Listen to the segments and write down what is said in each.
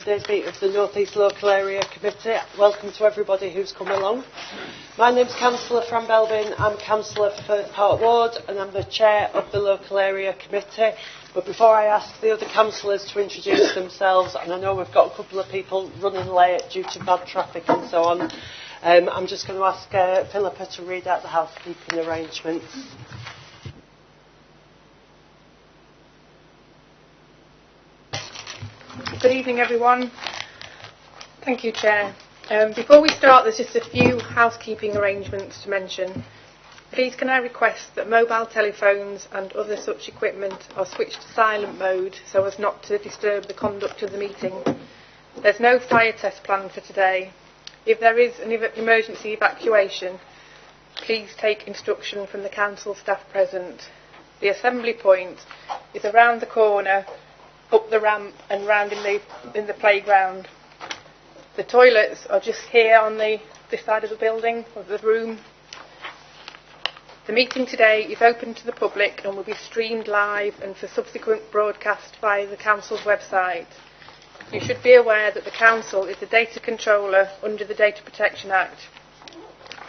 today's meeting of the North East Local Area Committee. Welcome to everybody who's come along. My name's Councillor Fran Belbin. I'm Councillor for Firth Park Ward and I'm the Chair of the Local Area Committee. But before I ask the other councillors to introduce themselves, and I know we've got a couple of people running late due to bad traffic and so on, I'm just going to ask Philippa to read out the housekeeping arrangements. Good evening, everyone. Thank you, Chair. Before we start, there's just a few housekeeping arrangements to mention. Please can I request that mobile telephones and other such equipment are switched to silent mode so as not to disturb the conduct of the meeting. There's no fire test planned for today. If there is an emergency evacuation, please take instruction from the council staff present. The assembly point is around the corner, up the ramp and round in the playground. The toilets are just here on this side of the building, of the room. The meeting today is open to the public and will be streamed live and for subsequent broadcast via the council's website. You should be aware that the council is the data controller under the Data Protection Act.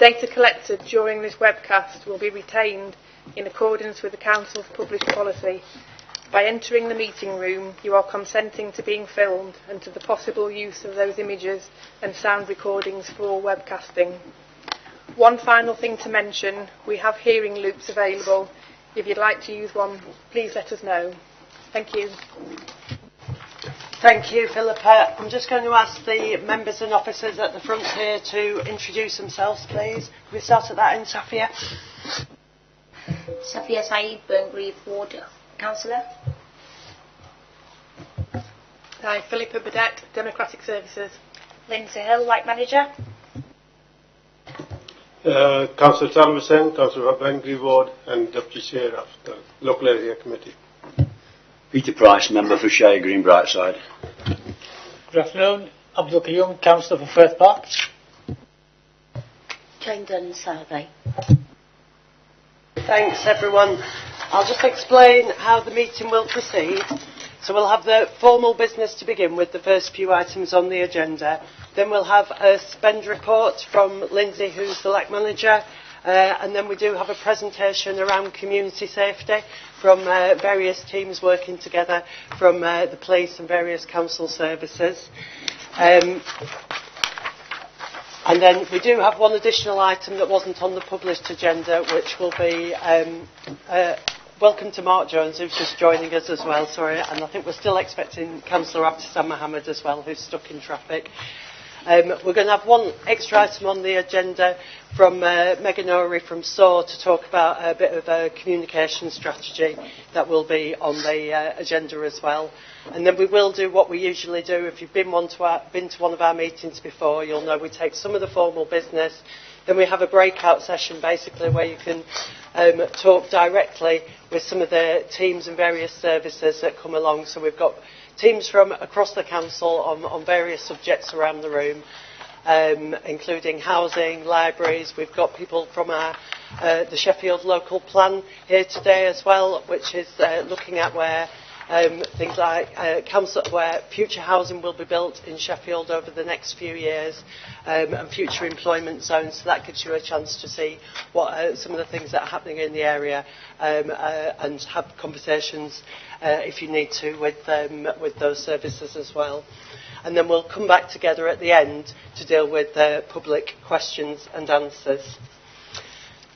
Data collected during this webcast will be retained in accordance with the council's published policy. By entering the meeting room, you are consenting to being filmed and to the possible use of those images and sound recordings for webcasting. One final thing to mention, we have hearing loops available. If you'd like to use one, please let us know. Thank you. Thank you, Philippa. I'm just going to ask the members and officers at the front here to introduce themselves, please. Can we start at that end, Safia? Safia Saeed, Burngrave Ward Councillor. Hi, Philippa Burdett, Democratic Services. Lindsey Hill, Light Manager. Councillor Talverson, Councillor for Burngrave Ward and Deputy Chair of the Local Area Committee. Peter Price, Member for Shire Green Brightside. Good afternoon, Abdul Qayyum, Councillor for Firth Park. Jane Dunn, Survey. Thanks, everyone. I'll just explain how the meeting will proceed. So we'll have the formal business to begin with, the first few items on the agenda. Then we'll have a spend report from Lindsey, who's the LAC manager. And then we do have a presentation around community safety from various teams working together from the police and various council services. And then we do have one additional item that wasn't on the published agenda, which will be welcome to Mark Jones, who's just joining us as well, sorry, and I think we're still expecting Councillor Abdesam Mohammed as well, who's stuck in traffic. We're going to have one extra item on the agenda from Megan O'Reilly from SAW to talk about a bit of a communication strategy that will be on the agenda as well. And then we will do what we usually do. If you've been to one of our meetings before, you'll know we take some of the formal business. Then we have a breakout session basically where you can talk directly with some of the teams and various services that come along. So we've got teams from across the council on various subjects around the room, including housing, libraries. We've got people from the Sheffield local plan here today as well, which is looking at where things like where future housing will be built in Sheffield over the next few years, and future employment zones. So that gives you a chance to see what some of the things that are happening in the area, and have conversations if you need to with those services as well. And then we'll come back together at the end to deal with public questions and answers.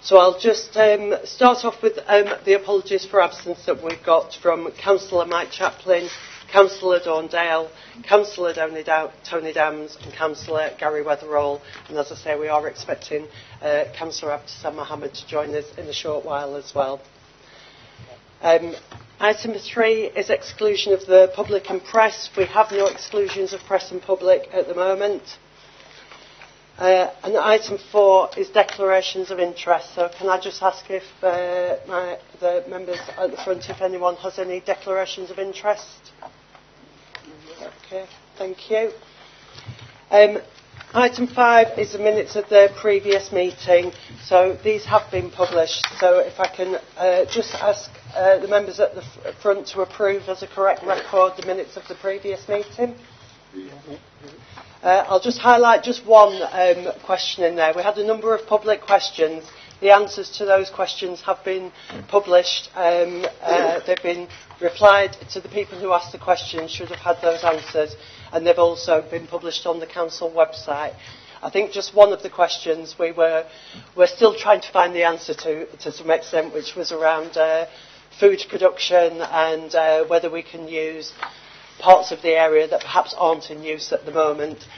So I'll just start off with the apologies for absence that we've got from Councillor Mike Chaplin, Councillor Dawn Dale, Councillor Tony Dams and Councillor Gary Weatherall. And as I say, we are expecting Councillor Abdesam Mohammed to join us in a short while as well. Item 3 is exclusion of the public and press. We have no exclusions of press and public at the moment. And item 4 is declarations of interest. So can I just ask if the members at the front, if anyone has any declarations of interest? Okay, thank you. Item 5 is the minutes of the previous meeting. So these have been published. So if I can just ask the members at the front to approve as a correct record the minutes of the previous meeting. Yeah. I'll just highlight just one question in there. We had a number of public questions. The answers to those questions have been published. They've been replied to. The people who asked the questions should have had those answers, and they've also been published on the council website. I think just one of the questions we're still trying to find the answer to some extent, which was around food production and whether we can use parts of the area that perhaps aren't in use at the moment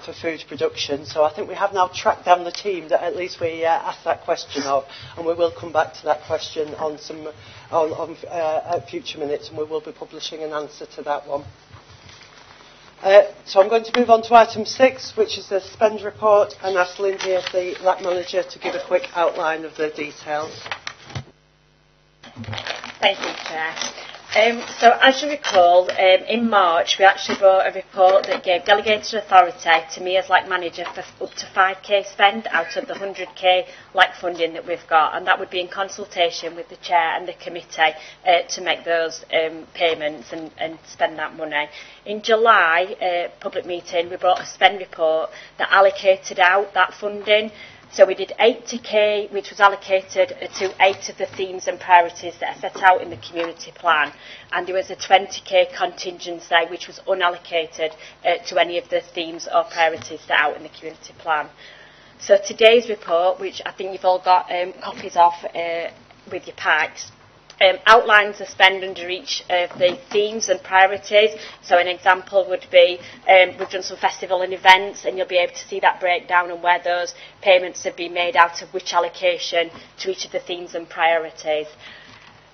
for food production. So I think we have now tracked down the team that at least we asked that question of, and we will come back to that question on future minutes, and we will be publishing an answer to that one. So I'm going to move on to item 6, which is the spend report, and ask Lindsey as the LAC manager to give a quick outline of the details. Thank you, Chair. So as you recall, in March we actually brought a report that gave delegated authority to me as LAC manager for up to 5k spend out of the 100k LAC funding that we've got, and that would be in consultation with the chair and the committee to make those payments and spend that money. In July, public meeting, we brought a spend report that allocated out that funding. So we did 80k, which was allocated to 8 of the themes and priorities that are set out in the community plan, and there was a 20k contingency which was unallocated to any of the themes or priorities set out in the community plan. So today's report, which I think you've all got copies of with your packs, outlines the spend under each of the themes and priorities. So an example would be we've done some festival and events, and you'll be able to see that breakdown and where those payments have been made out of which allocation to each of the themes and priorities.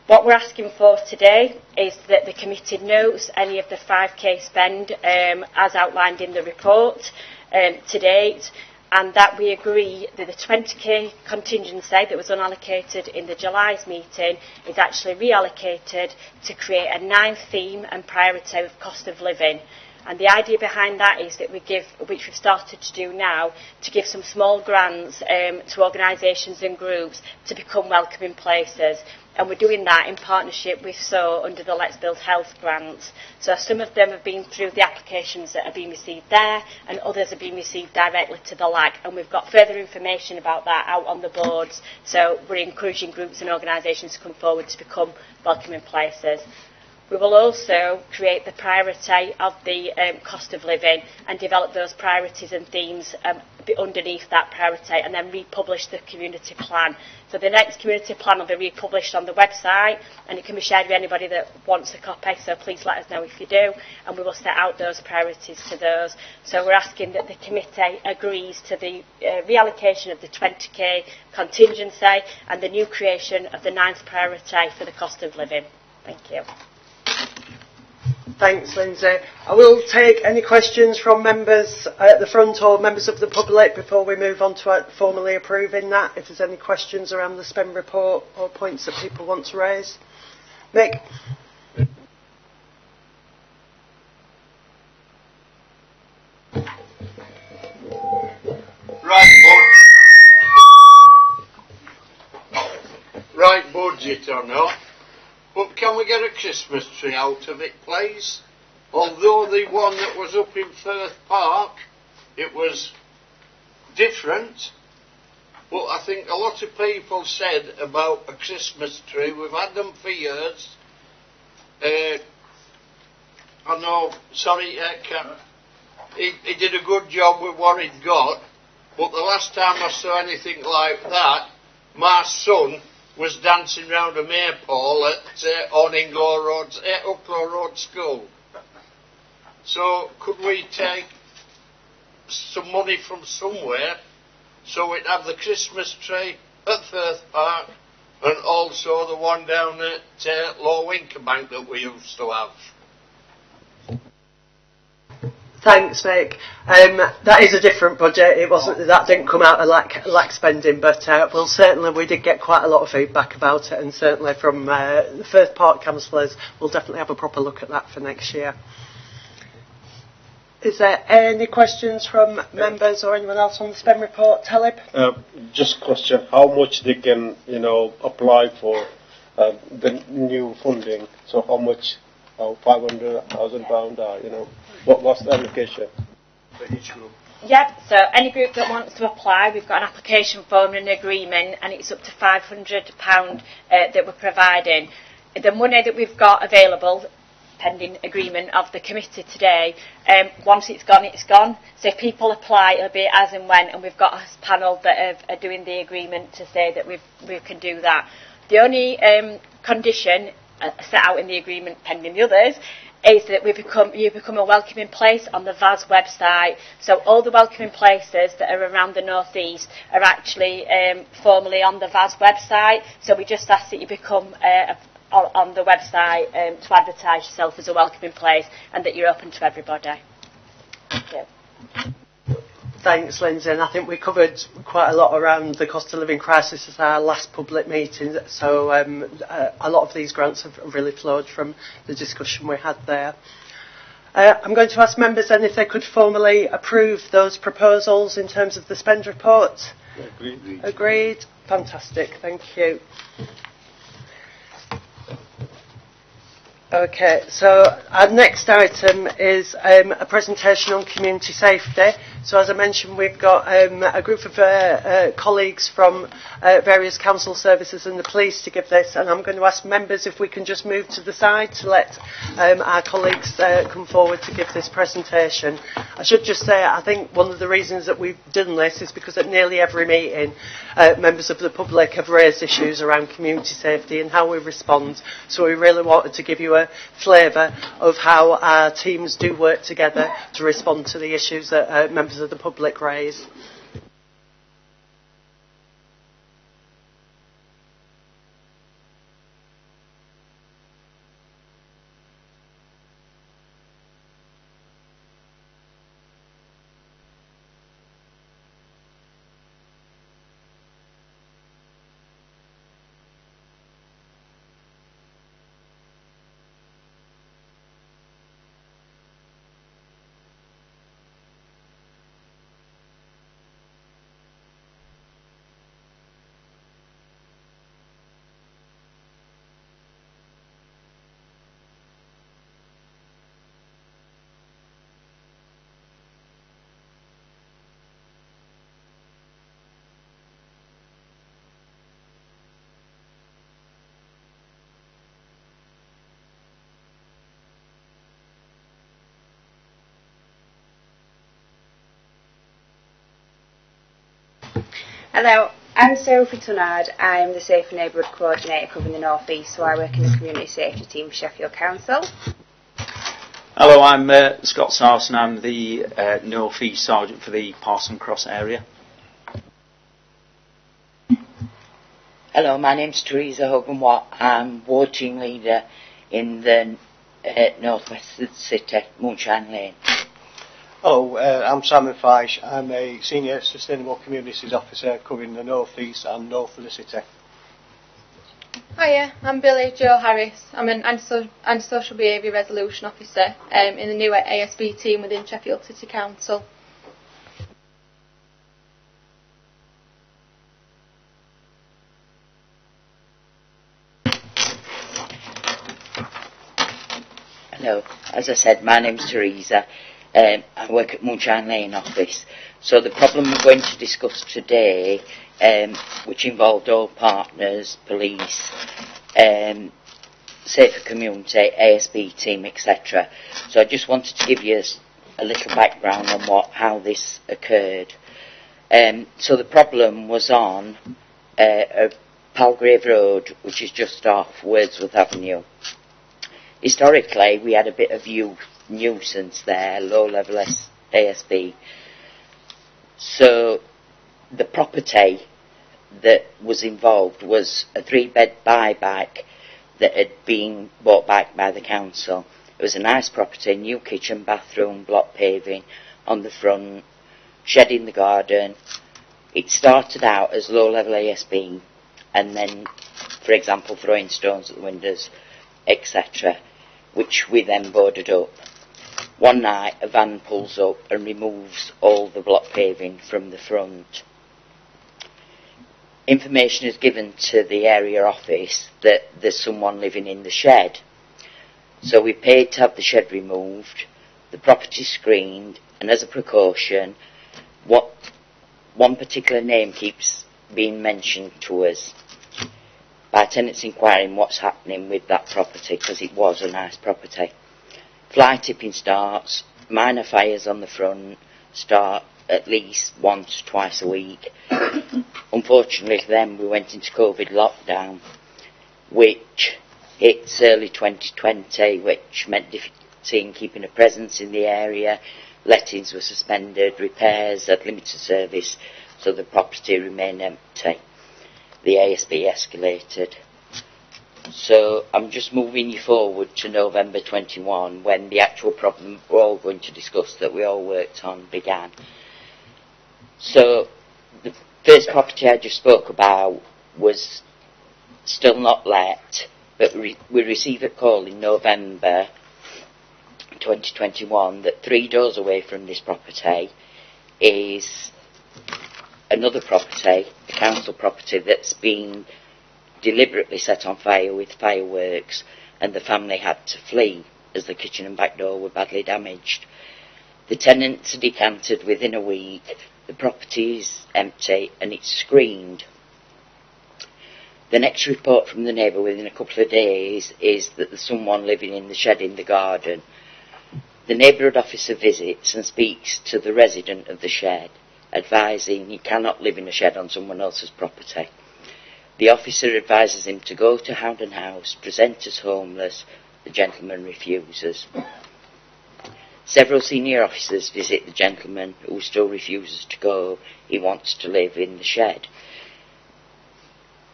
What we're asking for today is that the committee notes any of the 5k spend as outlined in the report to date, and that we agree that the 20k contingency that was unallocated in the July's meeting is actually reallocated to create a 9th theme and priority of cost of living. And the idea behind that is that we give, which we've started to do now, to give some small grants to organisations and groups to become welcoming places. And we're doing that in partnership with SO under the Let's Build Health grants. So some of them have been through the applications that are being received there, and others are being received directly to the LAC. And we've got further information about that out on the boards. So we're encouraging groups and organisations to come forward to become welcoming places. We will also create the priority of the cost of living and develop those priorities and themes underneath that priority, and then republish the community plan. So the next community plan will be republished on the website, and it can be shared with anybody that wants a copy, so please let us know if you do, and we will set out those priorities to those. So we're asking that the committee agrees to the reallocation of the 20k contingency and the new creation of the 9th priority for the cost of living. Thank you. Thanks, Lindsay. I will take any questions from members at the front or members of the public before we move on to formally approving that, if there's any questions around the spend report or points that people want to raise. Mick? Right budget or not, but can we get a Christmas tree out of it, please? Although the one that was up in Firth Park, it was different, but I think a lot of people said about a Christmas tree. We've had them for years. I know, sorry, he did a good job with what he'd got, but the last time I saw anything like that, my son was dancing round a maypole at Oninglaw Road, Uplow Road School. So could we take some money from somewhere so we'd have the Christmas tree at Firth Park and also the one down at Low Winkerbank that we used to have? Thanks, Mick. That is a different budget. It wasn't, that didn't come out of lack spending, but we did get quite a lot of feedback about it, and certainly from the Firth Park councillors, we'll definitely have a proper look at that for next year. Is there any questions from members or anyone else on the spend report? Talib? Just a question, how much they can, apply for the new funding? So how much, £500,000, what's the allocation? for each group? Yep, so any group that wants to apply, we've got an application form and an agreement, and it's up to £500 that we're providing. The money that we've got available, pending agreement of the committee today, once it's gone, it's gone. So if people apply, it'll be as and when, and we've got a panel that are doing the agreement to say that we can do that. The only condition set out in the agreement, pending the others, is that you become a welcoming place on the VAS website. So all the welcoming places that are around the North East are actually formally on the VAS website. So we just ask that you become on the website to advertise yourself as a welcoming place and that you're open to everybody. Thank you. Thanks, Lindsey. And I think we covered quite a lot around the cost of living crisis at our last public meeting. So a lot of these grants have really flowed from the discussion we had there. I'm going to ask members then if they could formally approve those proposals in terms of the spend report. Agreed. Agreed. Fantastic. Thank you. Okay, so our next item is a presentation on community safety. So as I mentioned, we've got a group of colleagues from various council services and the police to give this, and I'm going to ask members if we can just move to the side to let our colleagues come forward to give this presentation. I should just say, I think one of the reasons that we've done this is because at nearly every meeting, members of the public have raised issues around community safety and how we respond. So we really wanted to give you a flavour of how our teams do work together to respond to the issues that members of the public raise. Hello, I'm Sophie Tunnard. I'm the Safe Neighbourhood Coordinator covering the North East, so I work in the Community Safety Team for Sheffield Council. Hello, I'm Scott Sarson. I'm the North East Sergeant for the Parson Cross area. Hello, my name's Teresa Hogan-Watt. I'm Ward Team Leader in the North West City, Moonshine Lane. Hello, I'm Simon Fish. I'm a Senior Sustainable Communities Officer covering the North East and North of the City. Hiya, I'm Billy Jo Harris. I'm an Antisocial Behaviour Resolution Officer in the new ASB team within Sheffield City Council. Hello, as I said, my name's Teresa. I work at Moonshine Lane office. So the problem we're going to discuss today, which involved all partners, police, Safer Community, ASB team, etc. So I just wanted to give you a little background on how this occurred. So the problem was on Palgrave Road, which is just off Wordsworth Avenue. Historically, we had a bit of youth nuisance there, low-level ASB. So the property that was involved was a 3-bed buyback that had been bought back by the council. It was a nice property, new kitchen, bathroom, block paving on the front, shed in the garden. It started out as low-level ASB and then, for example, throwing stones at the windows, etc., which we then boarded up. One night a van pulls up and removes all the block paving from the front. Information is given to the area office that there's someone living in the shed. So we paid to have the shed removed, the property screened, and as a precaution, one particular name keeps being mentioned to us by tenants inquiring what's happening with that property, because it was a nice property. Fly tipping starts, minor fires on the front start at least once, twice a week. Unfortunately then we went into COVID lockdown, which hit early 2020, which meant difficulty in keeping a presence in the area. Lettings were suspended, repairs had limited service, so the property remained empty. The ASB escalated. So I'm just moving you forward to November 21, when the actual problem we're all going to discuss that we all worked on began. So the first property I just spoke about was still not let, but we received a call in November 2021 that 3 doors away from this property is another property, a council property, that's been deliberately set on fire with fireworks, and the family had to flee as the kitchen and back door were badly damaged. The tenants decanted within a week. The property is empty and it's screened. The next report from the neighbour within a couple of days is that there's someone living in the shed in the garden. The neighbourhood officer visits and speaks to the resident of the shed, advising he cannot live in a shed on someone else's property. The officer advises him to go to Howden House, present as homeless. The gentleman refuses. Several senior officers visit the gentleman, who still refuses to go. He wants to live in the shed.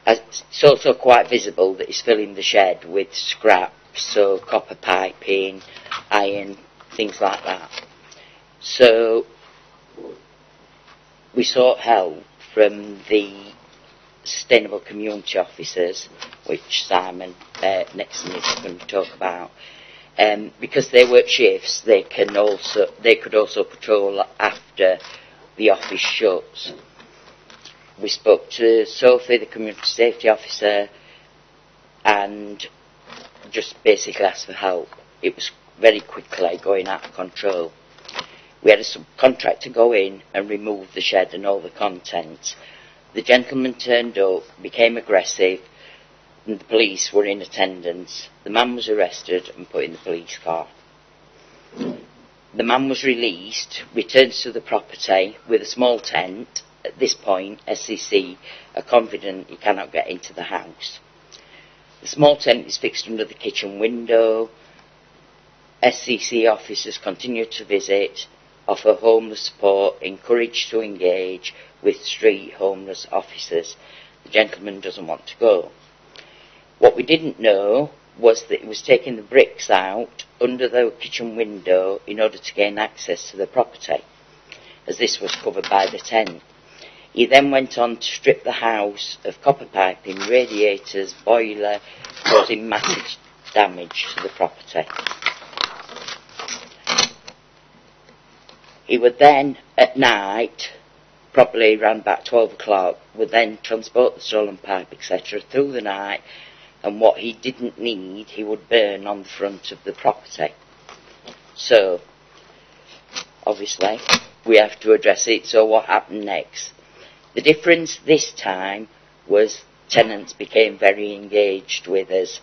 It's also quite visible that he's filling the shed with scraps, so copper piping, iron, things like that. So we sought help from the sustainable community officers, which Simon next to me is going to talk about. Because they work shifts, they could also patrol after the office shuts. We spoke to Sophie, the community safety officer, and just basically asked for help. It was very quickly going out of control. We had a subcontractor go in and remove the shed and all the contents. The gentleman turned up, became aggressive, and the police were in attendance. The man was arrested and put in the police car. The man was released, returns to the property with a small tent. At this point, SCC are confident he cannot get into the house. The small tent is fixed under the kitchen window. SCC officers continue to visit, offer homeless support, encourage to engage with street homeless officers. The gentleman doesn't want to go. What we didn't know was that he was taking the bricks out under the kitchen window in order to gain access to the property, as this was covered by the tent. He then went on to strip the house of copper piping, radiators, boiler, causing massive damage to the property. He would then, at night, probably around about 12 o'clock, would then transport the stolen pipe, etc., through the night, and what he didn't need, he would burn on the front of the property. So, obviously, we have to address it. So what happened next? The difference this time was tenants became very engaged with us,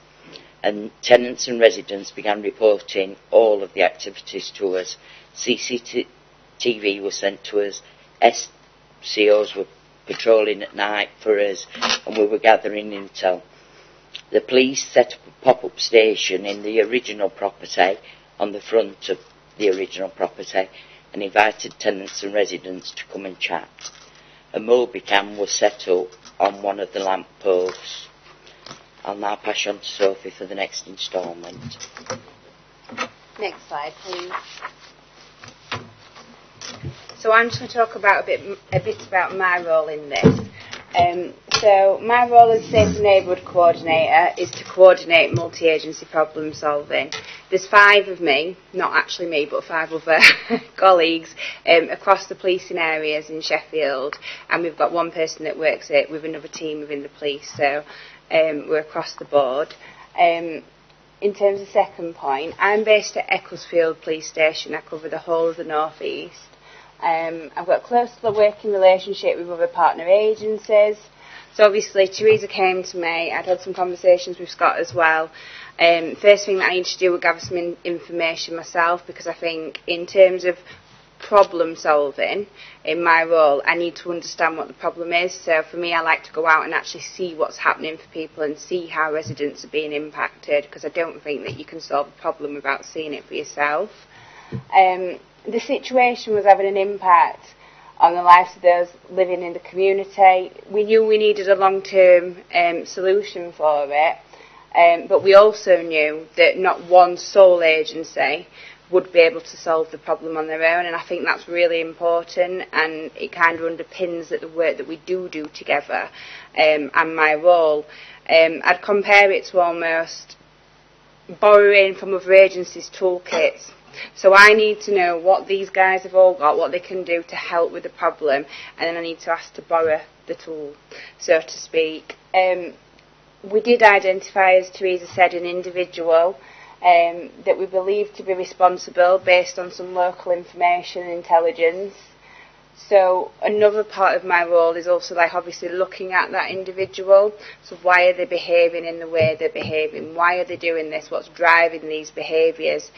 and tenants and residents began reporting all of the activities to us. CCTV was sent to us, SCOs were patrolling at night for us, and we were gathering intel. The police set up a pop-up station in the original property, on the front of the original property, and invited tenants and residents to come and chat. A Mobicam was set up on one of the lamp posts. I'll now pass you on to Sophie for the next instalment. Next slide, please. So I'm just going to talk about a bit about my role in this. So my role as Safe Neighbourhood Coordinator is to coordinate multi-agency problem solving. There's 5 of me, not actually me, but 5 other colleagues across the policing areas in Sheffield, and we've got 1 person that works with another team within the police, so we're across the board. in terms of second point, I'm based at Ecclesfield Police Station. I cover the whole of the North East. I've got a close working relationship with other partner agencies. So obviously Teresa came to me. I'd had some conversations with Scott as well. First thing that I need to do was gather some information myself, because I think in terms of problem solving in my role, I need to understand what the problem is. So for me, I like to go out and actually see what's happening for people and see how residents are being impacted, because I don't think that you can solve a problem without seeing it for yourself. The situation was having an impact on the lives of those living in the community. We knew we needed a long-term solution for it, but we also knew that not one sole agency would be able to solve the problem on their own, and I think that's really important, and it kind of underpins that the work that we do together and my role. I'd compare it to almost borrowing from other agencies' toolkits. So I need to know what these guys have all got, what they can do to help with the problem, and then I need to ask to borrow the tool, so to speak. We did identify, as Teresa said, an individual that we believe to be responsible based on some local information and intelligence. So another part of my role is also obviously looking at that individual. So why are they behaving in the way they're behaving? Why are they doing this? What's driving these behaviours?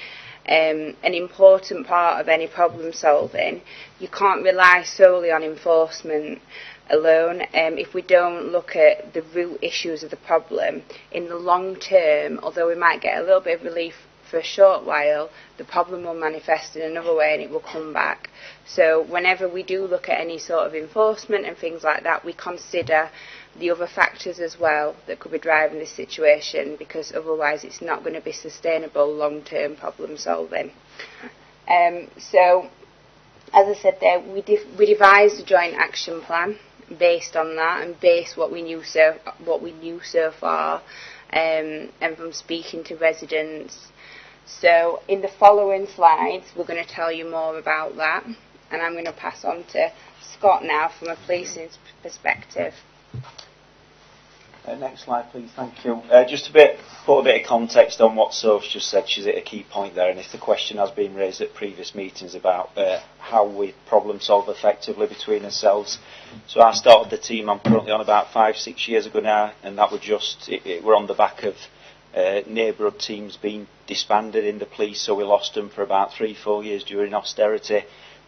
An important part of any problem solving. You can't rely solely on enforcement alone. If we don't look at the root issues of the problem, in the long term, although we might get a little bit of relief for a short while, the problem will manifest in another way and it will come back. So whenever we do look at any sort of enforcement and things like that, we consider the other factors as well that could be driving this situation, because otherwise it's not going to be sustainable long-term problem solving. So, as I said there, we devised a joint action plan based on that and based what we knew so far, and from speaking to residents. So in the following slides, we're going to tell you more about that, and I'm going to pass on to Scott now from a policing perspective. Next slide, please. Thank you. Just put a bit of context on what Soph's just said. She's at a key point there, and if the question has been raised at previous meetings about how we problem solve effectively between ourselves. So I started the team I'm currently on about 5-6 years ago now, and that was we're on the back of neighbourhood teams being disbanded in the police, so we lost them for about 3-4 years during austerity.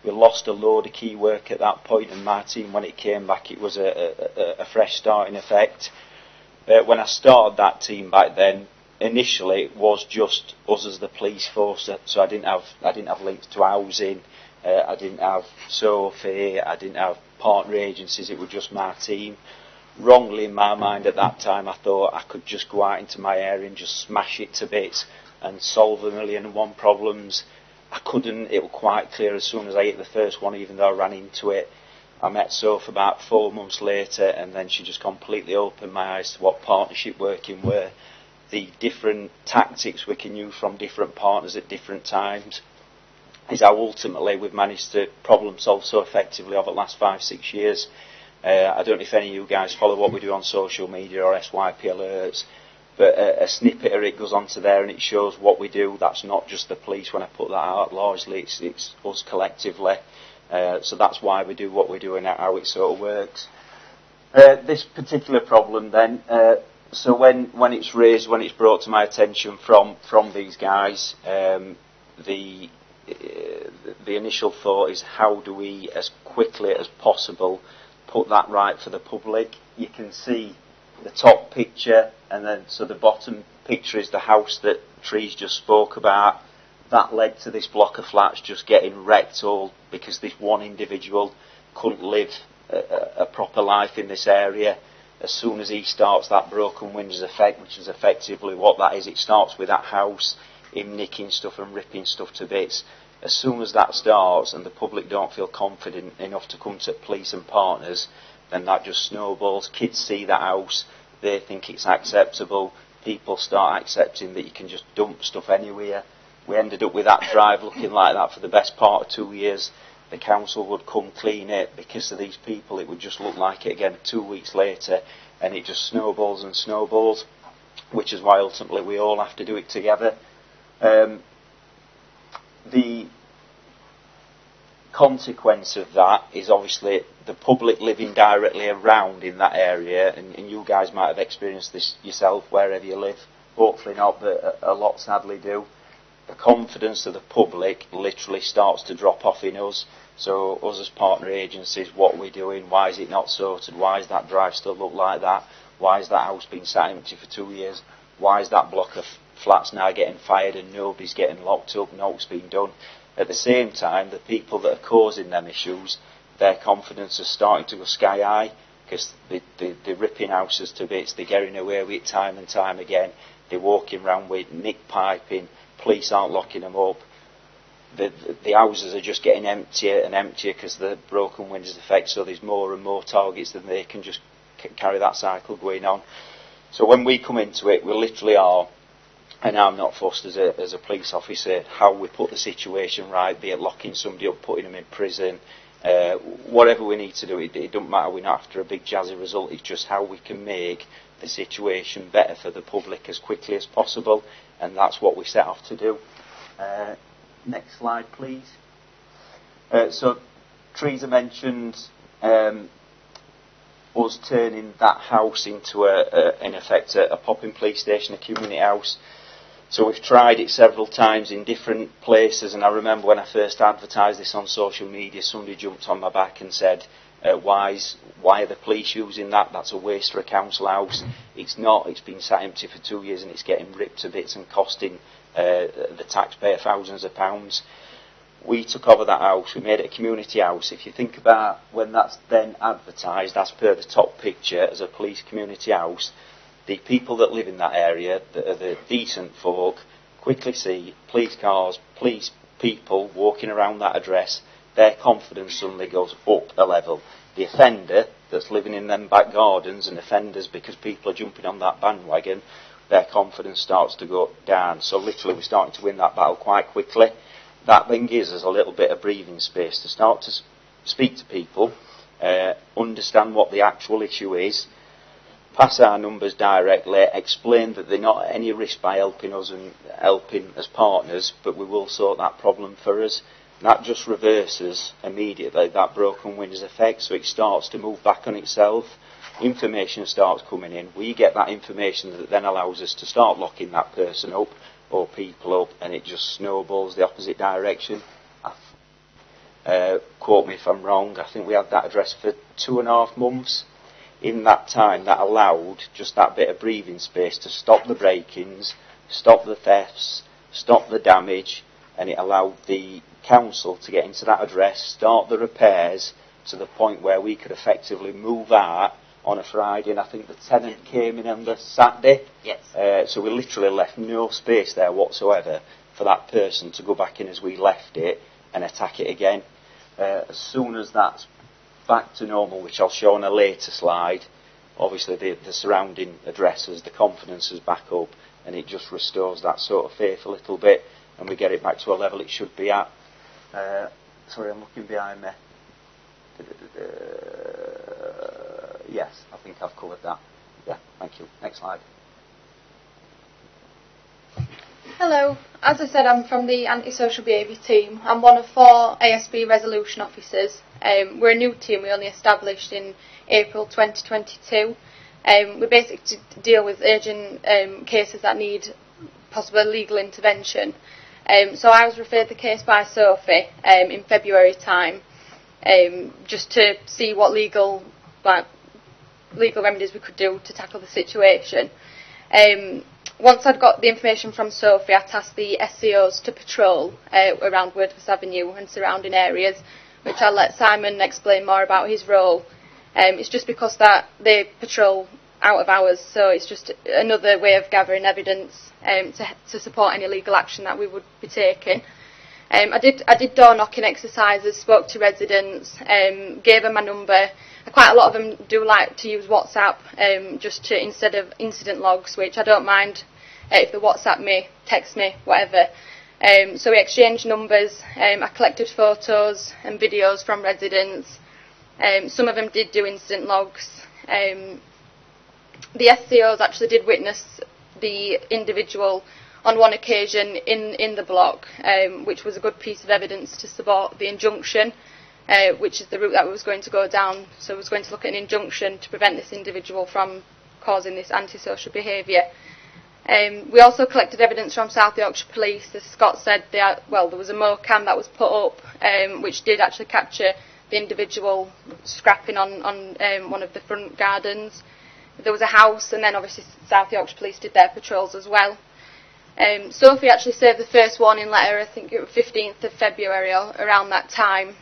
We lost a load of key work at that point, and my team, when it came back, it was a fresh start in effect. When I started that team back then, initially it was just us as the police force, so I didn't have links to housing, I didn't have Sophie, I didn't have partner agencies, it was just my team. Wrongly in my mind at that time, I thought I could just go out into my area and just smash it to bits and solve 1,000,001 problems. I couldn't. It was quite clear as soon as I hit the first one, even though I ran into it. I met Soph about 4 months later, and then she just completely opened my eyes to what partnership working were, the different tactics we can use from different partners at different times, is how ultimately we've managed to problem solve so effectively over the last 5-6 years. I don't know if any of you guys follow what we do on social media or SYP alerts, but a snippet of it goes onto there and it shows what we do. That's not just the police when I put that out, largely it's us collectively. So that's why we do what we do and how it sort of works. This particular problem then, so when it's raised, when it's brought to my attention from these guys, the initial thought is how do we, as quickly as possible, put that right for the public. You can see the top picture, and then so the bottom picture is the house that Trees just spoke about. That led to this block of flats just getting wrecked all because this one individual couldn't live a proper life in this area. As soon as he starts that broken windows effect, which is effectively what that is, it starts with that house, him nicking stuff and ripping stuff to bits. As soon as that starts and the public don't feel confident enough to come to police and partners, then that just snowballs. Kids see that house, they think it's acceptable, people start accepting that you can just dump stuff anywhere. We ended up with that drive looking like that for the best part of 2 years. The council would come clean it. Because of these people, it would just look like it again 2 weeks later, and it just snowballs and snowballs. which is why ultimately we all have to do it together. The consequence of that is obviously the public living directly around in that area, and you guys might have experienced this yourself wherever you live, hopefully not, but a lot sadly do. The confidence of the public literally starts to drop off in us. So us as partner agencies, what we're doing, why is it not sorted, why is that drive still look like that, why is that house been sat empty for 2 years, why is that block of flats now getting fired and nobody's getting locked up, nothing's been done. At the same time, the people that are causing them issues, their confidence is starting to go sky high, because they're ripping houses to bits, they're getting away with it time and time again, they're walking around with nick piping, police aren't locking them up, the houses are just getting emptier and emptier because the broken windows effect, so there's more and more targets than they can just carry that cycle going on. So when we come into it, we literally are, and I'm not fussed as a police officer, how we put the situation right, be it locking somebody up, putting them in prison, whatever we need to do, it doesn't matter, we're not after a big jazzy result, it's just how we can make the situation better for the public as quickly as possible, and that's what we set off to do. Next slide, please. So, Teresa mentioned us turning that house into, in effect, a popping police station, a community house. So we've tried it several times in different places, and I remember when I first advertised this on social media, somebody jumped on my back and said, why are the police using that? That's a waste for a council house. It's not. It's been sat empty for 2 years and it's getting ripped to bits and costing the taxpayer thousands of pounds. We took over that house, we made it a community house. If you think about when that's then advertised as per the top picture as a police community house, the people that live in that area, that are the decent folk, quickly see police cars, police people walking around that address, their confidence suddenly goes up a level. The offender that's living in them back gardens and offenders because people are jumping on that bandwagon, their confidence starts to go down. So literally we're starting to win that battle quite quickly. That then gives us a little bit of breathing space to start to speak to people, understand what the actual issue is, pass our numbers directly, explain that they're not at any risk by helping us and helping as partners, but we will sort that problem for us. And that just reverses immediately that broken windows effect, so it starts to move back on itself. Information starts coming in. We get that information that then allows us to start locking that person up or people up, and it just snowballs the opposite direction. Quote me if I'm wrong, I think we had that address for 2.5 months. In that time, that allowed just that bit of breathing space to stop the break-ins, stop the thefts, stop the damage, and it allowed the council to get into that address, start the repairs to the point where we could effectively move out on a Friday, and I think the tenant came in on the Saturday. Yes. So we literally left no space there whatsoever for that person to go back in as we left it and attack it again. As soon as that's back to normal, which I'll show on a later slide, obviously the surrounding addresses, the confidence is back up, and it just restores that sort of faith a little bit, and we get it back to a level it should be at. Sorry, I'm looking behind me. Yes, I think I've covered that. Yeah, thank you. Next slide. Hello, as I said, I'm from the Antisocial Behaviour team. I'm one of 4 ASB resolution officers. We're a new team, we only established in April 2022. We basically deal with urgent cases that need possible legal intervention. So I was referred the case by Sophie in February time, just to see what legal remedies we could do to tackle the situation. Once I'd got the information from Sophie, I tasked the SCOs to patrol around Wordforth Avenue and surrounding areas, which I'll let Simon explain more about his role. It's just because that they patrol out of hours, so it's just another way of gathering evidence to support any legal action that we would be taking. I did door knocking exercises, spoke to residents, gave them my number. Quite a lot of them do like to use WhatsApp just to instead of incident logs, which I don't mind if they WhatsApp me, text me, whatever. So we exchanged numbers. I collected photos and videos from residents. Some of them did do incident logs. The SCOs actually did witness the individual on one occasion in the block, which was a good piece of evidence to support the injunction, which is the route that we was going to go down. So we was going to look at an injunction to prevent this individual from causing this antisocial behaviour. We also collected evidence from South Yorkshire Police. As Scott said, there was a mocam that was put up, which did actually capture the individual scrapping on one of the front gardens. There was a house, and then obviously South Yorkshire Police did their patrols as well. Sophie actually served the first warning letter, I think it was 15th of February or around that time.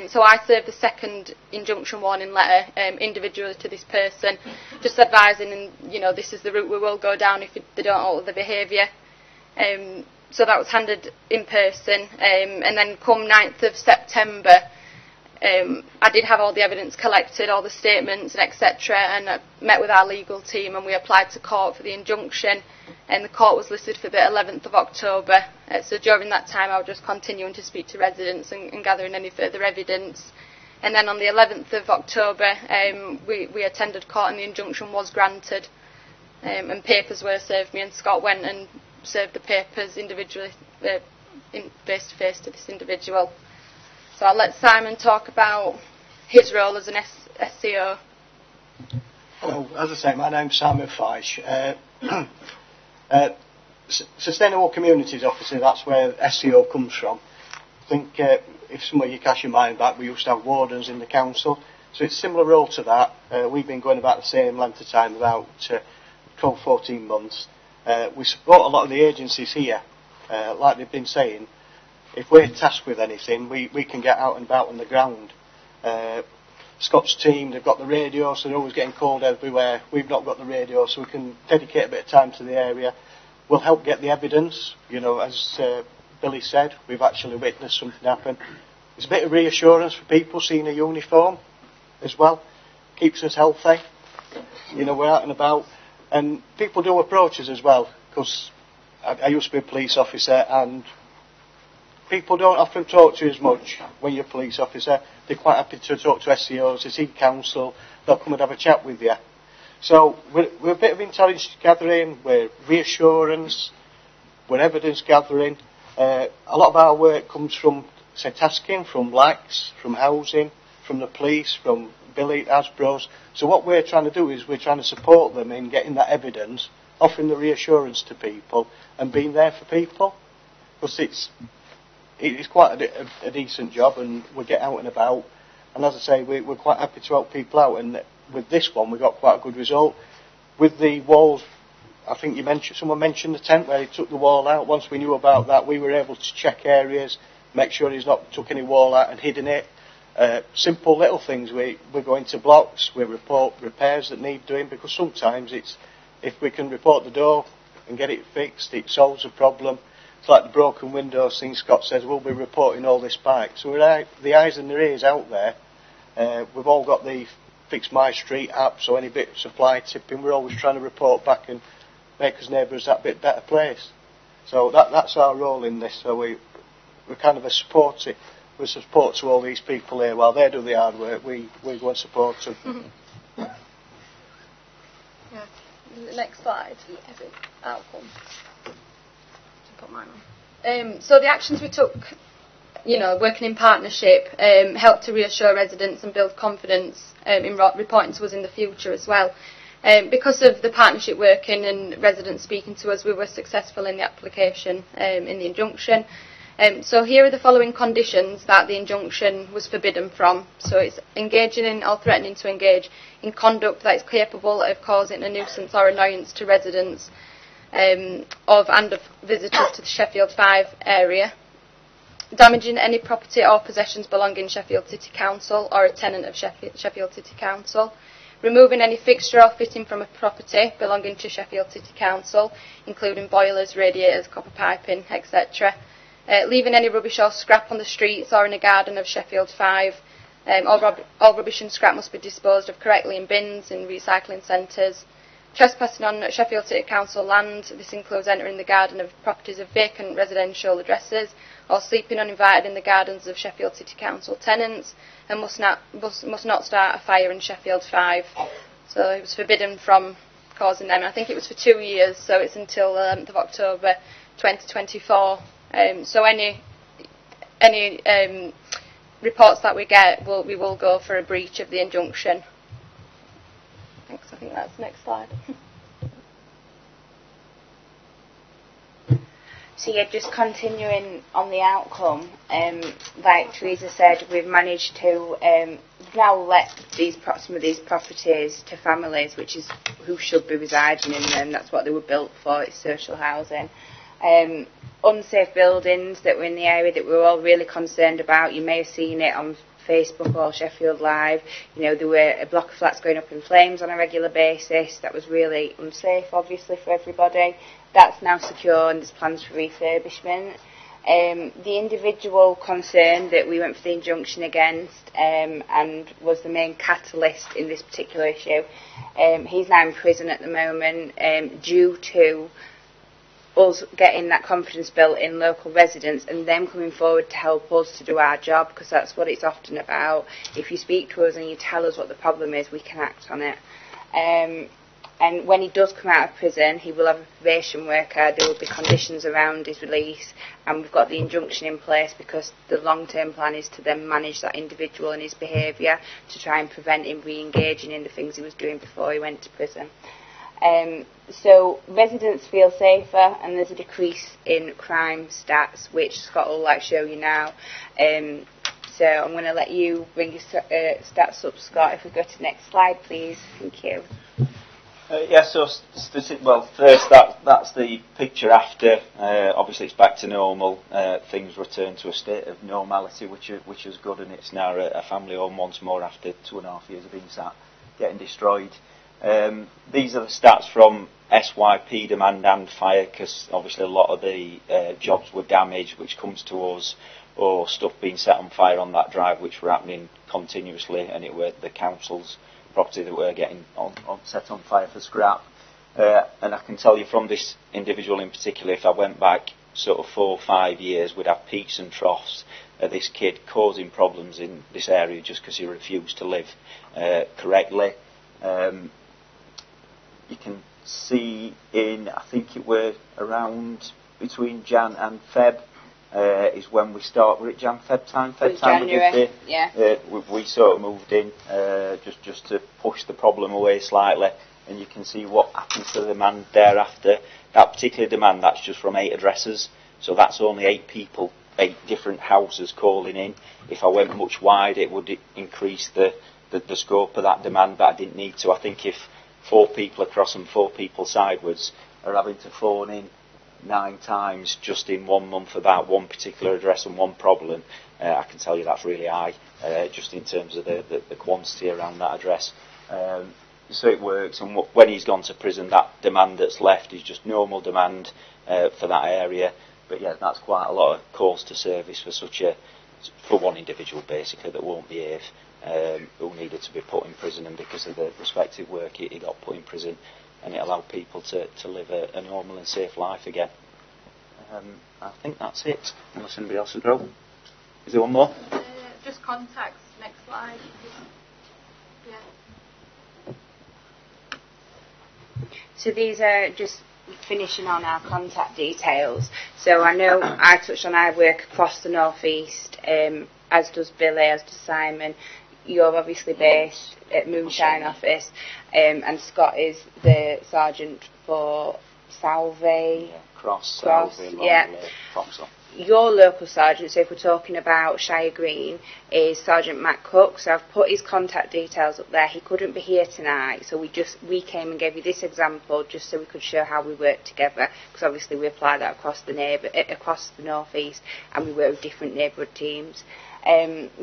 So I served the second injunction warning letter individually to this person, just advising, and this is the route we will go down if they don't alter their behaviour. So that was handed in person, and then come 9th of September, I did have all the evidence collected, all the statements and etc., and I met with our legal team and we applied to court for the injunction, and the court was listed for the 11th of October. So during that time I was just continuing to speak to residents and gathering any further evidence. And then on the 11th of October we attended court and the injunction was granted, and papers were served me, and Scott went and served the papers individually, face to face to this individual. So I'll let Simon talk about his role as an SCO. Hello, as I say, my name's Simon Feisch. Sustainable Communities Officer, that's where SCO comes from. I think if some of you cast your mind back, we used to have wardens in the council, so it's a similar role to that. We've been going about the same length of time, about 12-14 months. We support a lot of the agencies here, like they've been saying. If we're tasked with anything, we can get out and about on the ground. Scott's team, they've got the radio, so they're always getting called everywhere. We've not got the radio, so we can dedicate a bit of time to the area. We'll help get the evidence. As Billy said, we've actually witnessed something happen. It's a bit of reassurance for people seeing a uniform as well. Keeps us healthy. We're out and about. And people do approach us as well, because I used to be a police officer, and people don't often talk to you as much when you're a police officer. They're quite happy to talk to SCOs, they see council, they'll come and have a chat with you. So we're a bit of intelligence gathering, we're reassurance, we're evidence gathering. A lot of our work comes from, say, tasking, from LACs, from housing, from the police, from Billy, Hasbro's. So what we're trying to do is we're trying to support them in getting that evidence, offering the reassurance to people and being there for people. Because it's quite a decent job, and we get out and about, and as I say, we're quite happy to help people out, and with this one we got quite a good result. With the walls, I think someone mentioned the tent where he took the wall out. Once we knew about that, we were able to check areas, make sure he's not took any wall out and hidden it. Simple little things, we go into blocks, we report repairs that need doing, because sometimes if we can report the door and get it fixed, it solves the problem. It's like the broken windows thing. Scott says we'll be reporting all this back. So we're the eyes and the ears out there. We've all got the Fix My Street app, so any bit of supply tipping, we're always trying to report back and make us neighbours that bit better place. So that's our role in this. So we're kind of a support to all these people here. While they do the hard work, we go and support them. Mm-hmm. Yeah. Next slide. Outcome. Put mine on. So the actions we took, working in partnership, helped to reassure residents and build confidence in reporting to us in the future as well. Because of the partnership working and residents speaking to us, we were successful in the application in the injunction. So here are the following conditions that the injunction was forbidden from. So it's engaging in or threatening to engage in conduct that is capable of causing a nuisance or annoyance to residents of visitors to the Sheffield 5 area, damaging any property or possessions belonging to Sheffield City Council or a tenant of Sheffield City Council, removing any fixture or fitting from a property belonging to Sheffield City Council, including boilers, radiators, copper piping, etc., leaving any rubbish or scrap on the streets or in a garden of Sheffield 5. All rubbish and scrap must be disposed of correctly in bins in recycling centres. Trespassing on Sheffield City Council land, this includes entering the garden of properties of vacant residential addresses or sleeping uninvited in the gardens of Sheffield City Council tenants, and must not start a fire in Sheffield 5. So it was forbidden from causing them. I think it was for 2 years, so it's until the 11th of October 2024. So any reports that we get, we will go for a breach of the injunction. Thanks. I think that's the next slide. So yeah, just continuing on the outcome, like Teresa said, we've managed to now let some of these properties to families, which is who should be residing in them. That's what they were built for. It's social housing. Unsafe buildings that were in the area that we were all really concerned about. You may have seen it on Facebook or Sheffield Live. You know, there were a block of flats going up in flames on a regular basis. That was really unsafe, obviously, for everybody. That's now secure and there's plans for refurbishment. The individual concern that we went for the injunction against and was the main catalyst in this particular issue, he's now in prison at the moment due to us getting that confidence built in local residents and them coming forward to help us to do our job, because that's what it's often about. If you speak to us and you tell us what the problem is, we can act on it. And when he does come out of prison, he will have a probation worker. There will be conditions around his release, and we've got the injunction in place because the long-term plan is to then manage that individual and his behaviour to try and prevent him re-engaging in the things he was doing before he went to prison. So residents feel safer, and there's a decrease in crime stats, which Scott will show you now. So I'm going to let you bring your stats up, Scott. If we go to the next slide, please. Thank you. First, that's the picture after. Obviously, it's back to normal. Things return to a state of normality, which is good, and it's now a family home once more after 2.5 years of being getting destroyed. These are the stats from SYP demand and fire, because obviously a lot of the jobs were damaged, which comes to us, or stuff being set on fire on that drive, which were happening continuously, and it were the council's property that were getting set on fire for scrap. And I can tell you from this individual in particular, if I went back sort of 4 or 5 years, we'd have peaks and troughs. This kid causing problems in this area just because he refused to live correctly. You can see I think it were around between Jan and Feb is when we start. Were it Jan, Feb time? Feb time January, yeah. We sort of moved in just to push the problem away slightly, and you can see what happens to the demand thereafter. That particular demand, that's just from 8 addresses, so that's only 8 people, 8 different houses calling in. If I went much wider, it would increase the scope of that demand, but I didn't need to. I think if 4 people across and 4 people sideways are having to phone in 9 times just in 1 month about one particular address and one problem, I can tell you that's really high, just in terms of the quantity around that address. So it works, and when he's gone to prison, that demand that's left is just normal demand for that area. But yeah, that's quite a lot of calls to service for one individual basically that won't behave, who needed to be put in prison, and because of the respective work he got put in prison, and it allowed people to live a normal and safe life again. I think that's it, unless anybody else would go. Is there one more? Just contacts, next slide. Yeah. So these are just finishing on our contact details. So I know I touched on I work across the North East, as does Billy, as does Simon. You're obviously based at Moonshine office, and Scott is the sergeant for Salve. Cross, yeah. Your local sergeant, so if we're talking about Shire Green, is Sergeant Matt Cook. So I've put his contact details up there. He couldn't be here tonight, so we came and gave you this example just so we could show how we work together, because obviously we apply that across the North East, and we work with different neighbourhood teams.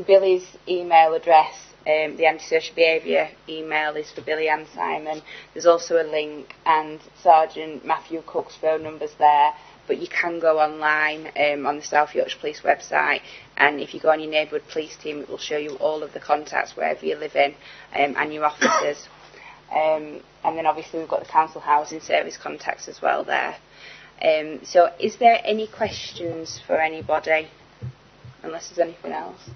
Billy's email address, the antisocial behaviour email, is for Billy and Simon. There's also a link, and Sergeant Matthew Cook's phone number's there. But you can go online on the South Yorkshire Police website, and if you go on your neighbourhood police team, it will show you all of the contacts wherever you live in, and your officers. And then obviously we've got the council housing service contacts as well there. So is there any questions for anybody, unless there's anything else?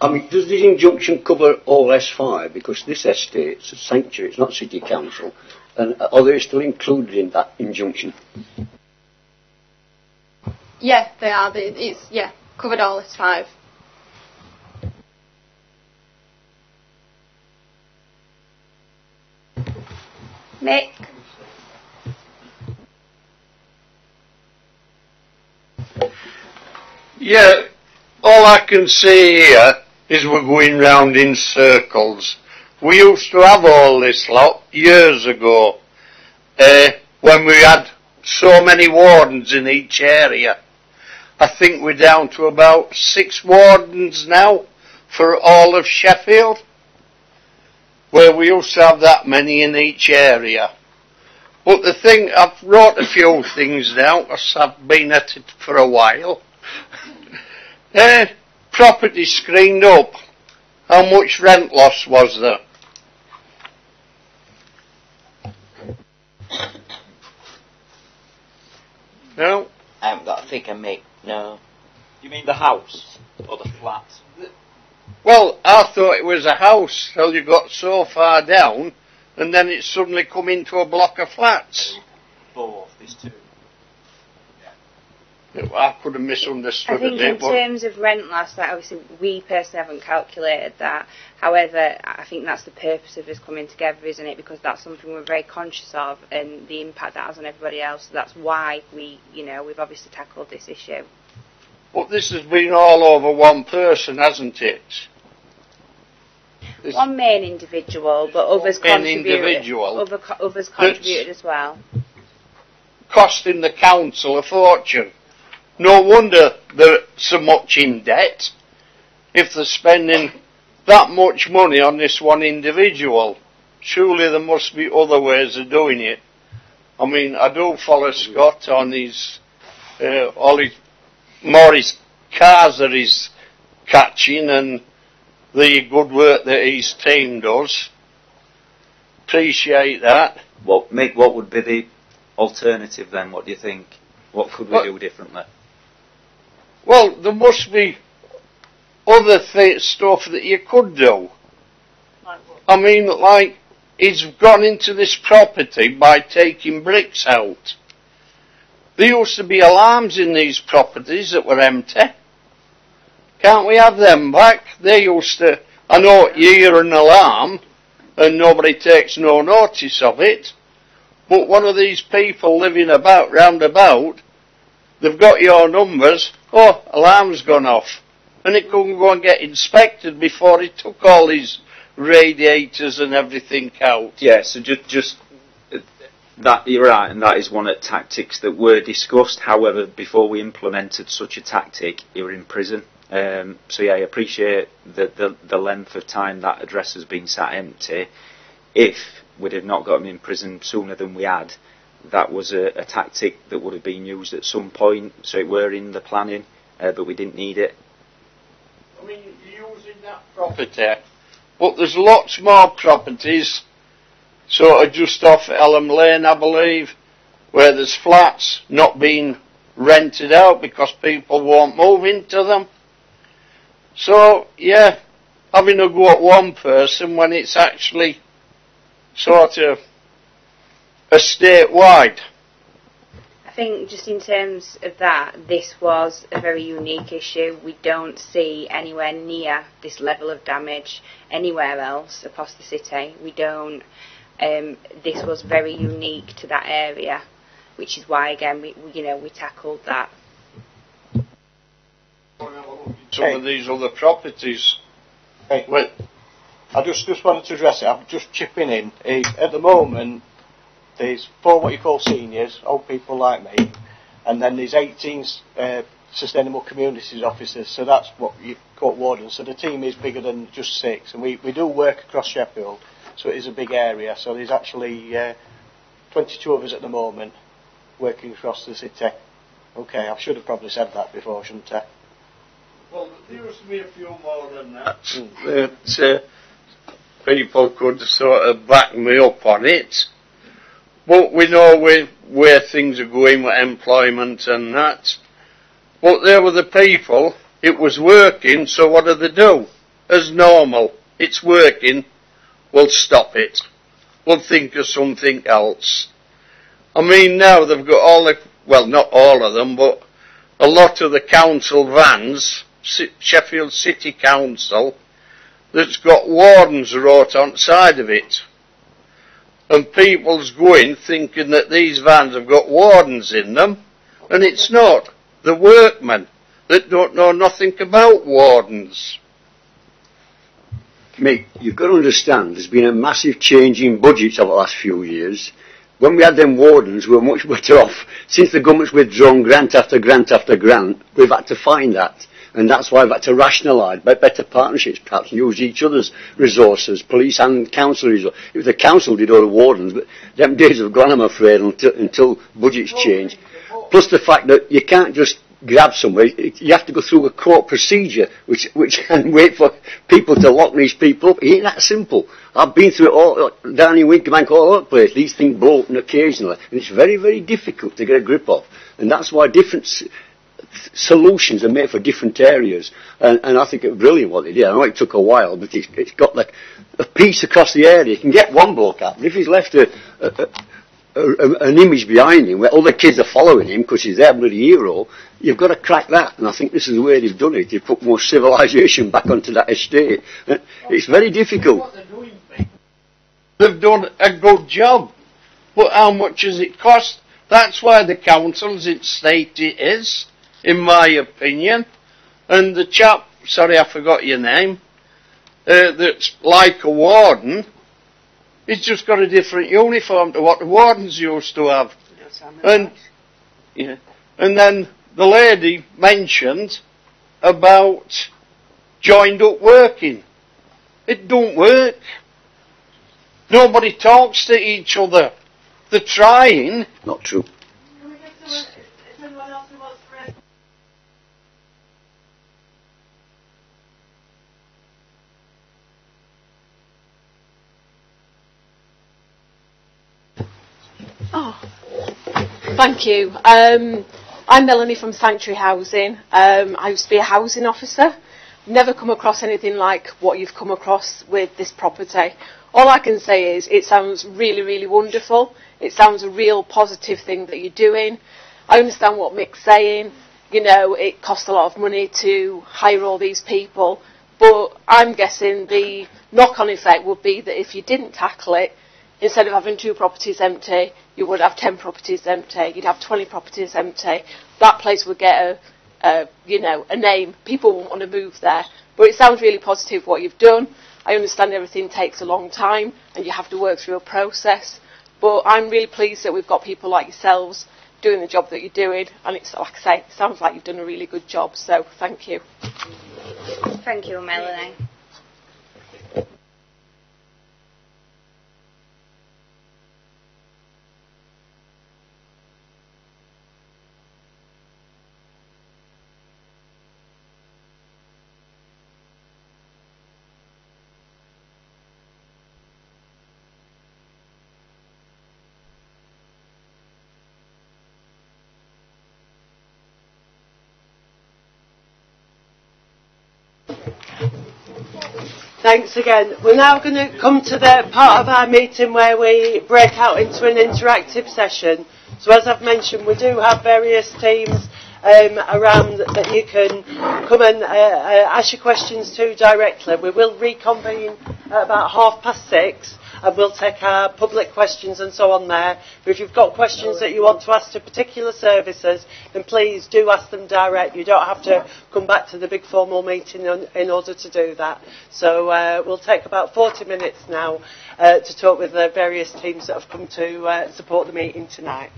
I mean, does this injunction cover all S5? Because this estate's a sanctuary, it's not city council. And are they still included in that injunction? Yeah, they are. It's covered all S5. Nick? Yeah, all I can see here is we're going round in circles. We used to have all this lot years ago, when we had so many wardens in each area. I think we're down to about 6 wardens now for all of Sheffield, where we used to have that many in each area. But the thing, I've wrote a few things down because I've been at it for a while. Property screened up. How much rent loss was there? No? I haven't got a figure, Mick, no. You mean the house or the flat? Well, I thought it was a house till you got so far down and then it suddenly come into a block of flats. Both, these two. I could have misunderstood I think it. in terms of rent loss, that obviously we personally haven't calculated that. However, I think that's the purpose of us coming together, isn't it? Because that's something we're very conscious of and the impact that has on everybody else. So that's why we've obviously tackled this issue. But this has been all over one person, hasn't it? One main individual, but others contributed. Others contributed as well. Costing the council a fortune. No wonder they're so much in debt if they're spending that much money on this one individual. Surely there must be other ways of doing it. I mean, I do follow Scott on his cars that he's catching and the good work that his team does. Appreciate that. Well, Mick, what would be the alternative then? What do you think? What could we do differently? Well, there must be other stuff that you could do. I mean, like, he's gone into this property by taking bricks out. There used to be alarms in these properties that were empty. Can't we have them back? They used to, I know you hear an alarm and nobody takes no notice of it, but one of these people living round about, they've got your numbers, alarm's gone off. And it couldn't go and get inspected before he took all his radiators and everything out. Yeah, so just that, you're right, and that is one of the tactics that were discussed. However, before we implemented such a tactic, he were in prison. So yeah, I appreciate the length of time that address has been sat empty. If we'd have not got him in prison sooner than we had, that was a tactic that would have been used at some point, so it were in the planning, but we didn't need it. I mean, you're using that property, but there's lots more properties, sort of just off Elm Lane, I believe, where there's flats not being rented out because people won't move into them. So, yeah, having a go at one person when it's actually sort of a statewide. I think just in terms of that, this was a very unique issue. We don't see anywhere near this level of damage anywhere else across the city. We don't. This was very unique to that area, which is why again we tackled that. Some of these other properties. Hey, I just wanted to address it. I'm just chipping in. At the moment, there's 4 what you call seniors, old people like me, and then there's 18 sustainable communities officers. So that's what you call wardens. So the team is bigger than just 6, and we do work across Sheffield, so it is a big area. So there's actually 22 of us at the moment working across the city. Okay, I should have probably said that before, shouldn't I? Well, there used to be a few more than that. That people could sort of back me up on it. But we know where things are going with employment and that. But there were the people, it was working, so what do? as normal. It's working. We'll stop it. We'll think of something else. I mean, now they've got all the, well, not all of them, but a lot of the council vans, Sheffield City Council, that's got wardens wrote on the side of it. And people's going thinking that these vans have got wardens in them, and it's not. The workmen that don't know nothing about wardens. Mick, you've got to understand, there's been a massive change in budgets over the last few years. When we had them wardens, we were much better off. Since the government's withdrawn grant after grant after grant, we've had to find that. And that's why we've had to rationalise better partnerships, perhaps use each other's resources, police and council resources. If the council did all the wardens, but them days have gone, I'm afraid, until budgets change. Plus the fact that you can't just grab somebody, you have to go through a court procedure, which can wait for people to lock these people up. It ain't that simple. I've been through it all, down in Winterbank, all over the place. These things blow open occasionally, and it's very, very difficult to get a grip of. And that's why different solutions are made for different areas. And I think it's brilliant what they did. I know it took a while, but it's got like a piece across the area. You can get one bloke out, but if he's left an image behind him where other kids are following him because he's their bloody hero, you've got to crack that. And I think this is the way they've done it. They've put more civilisation back onto that estate. It's very difficult. They've done a good job, but how much has it cost? That's why the council's in state it is, in my opinion. And the chap, sorry I forgot your name, that's like a warden, he's just got a different uniform to what the wardens used to have. And, yeah, and then the lady mentioned about joined up working. It don't work. Nobody talks to each other. They're trying. Not true. Oh, thank you. I'm Melanie from Sanctuary Housing. I used to be a housing officer. Never come across anything like what you've come across with this property. All I can say is it sounds really, really wonderful. It sounds a real positive thing that you're doing. I understand what Mick's saying. You know, it costs a lot of money to hire all these people. But I'm guessing the knock-on effect would be that if you didn't tackle it, instead of having 2 properties empty, you would have 10 properties empty. You'd have 20 properties empty. That place would get a name. People won't want to move there. But it sounds really positive what you've done. I understand everything takes a long time and you have to work through a process. But I'm really pleased that we've got people like yourselves doing the job that you're doing. And it's, like I say, it sounds like you've done a really good job. So thank you. Thank you, Melanie. Thanks again. We're now going to come to the part of our meeting where we break out into an interactive session. So as I've mentioned, we do have various teams around that you can come and ask your questions to directly. We will reconvene at about 6:30 and we'll take our public questions and so on there. But if you've got questions that you want to ask to particular services, then please do ask them direct. You don't have to come back to the big formal meeting in order to do that. So we'll take about 40 minutes now to talk with the various teams that have come to support the meeting tonight.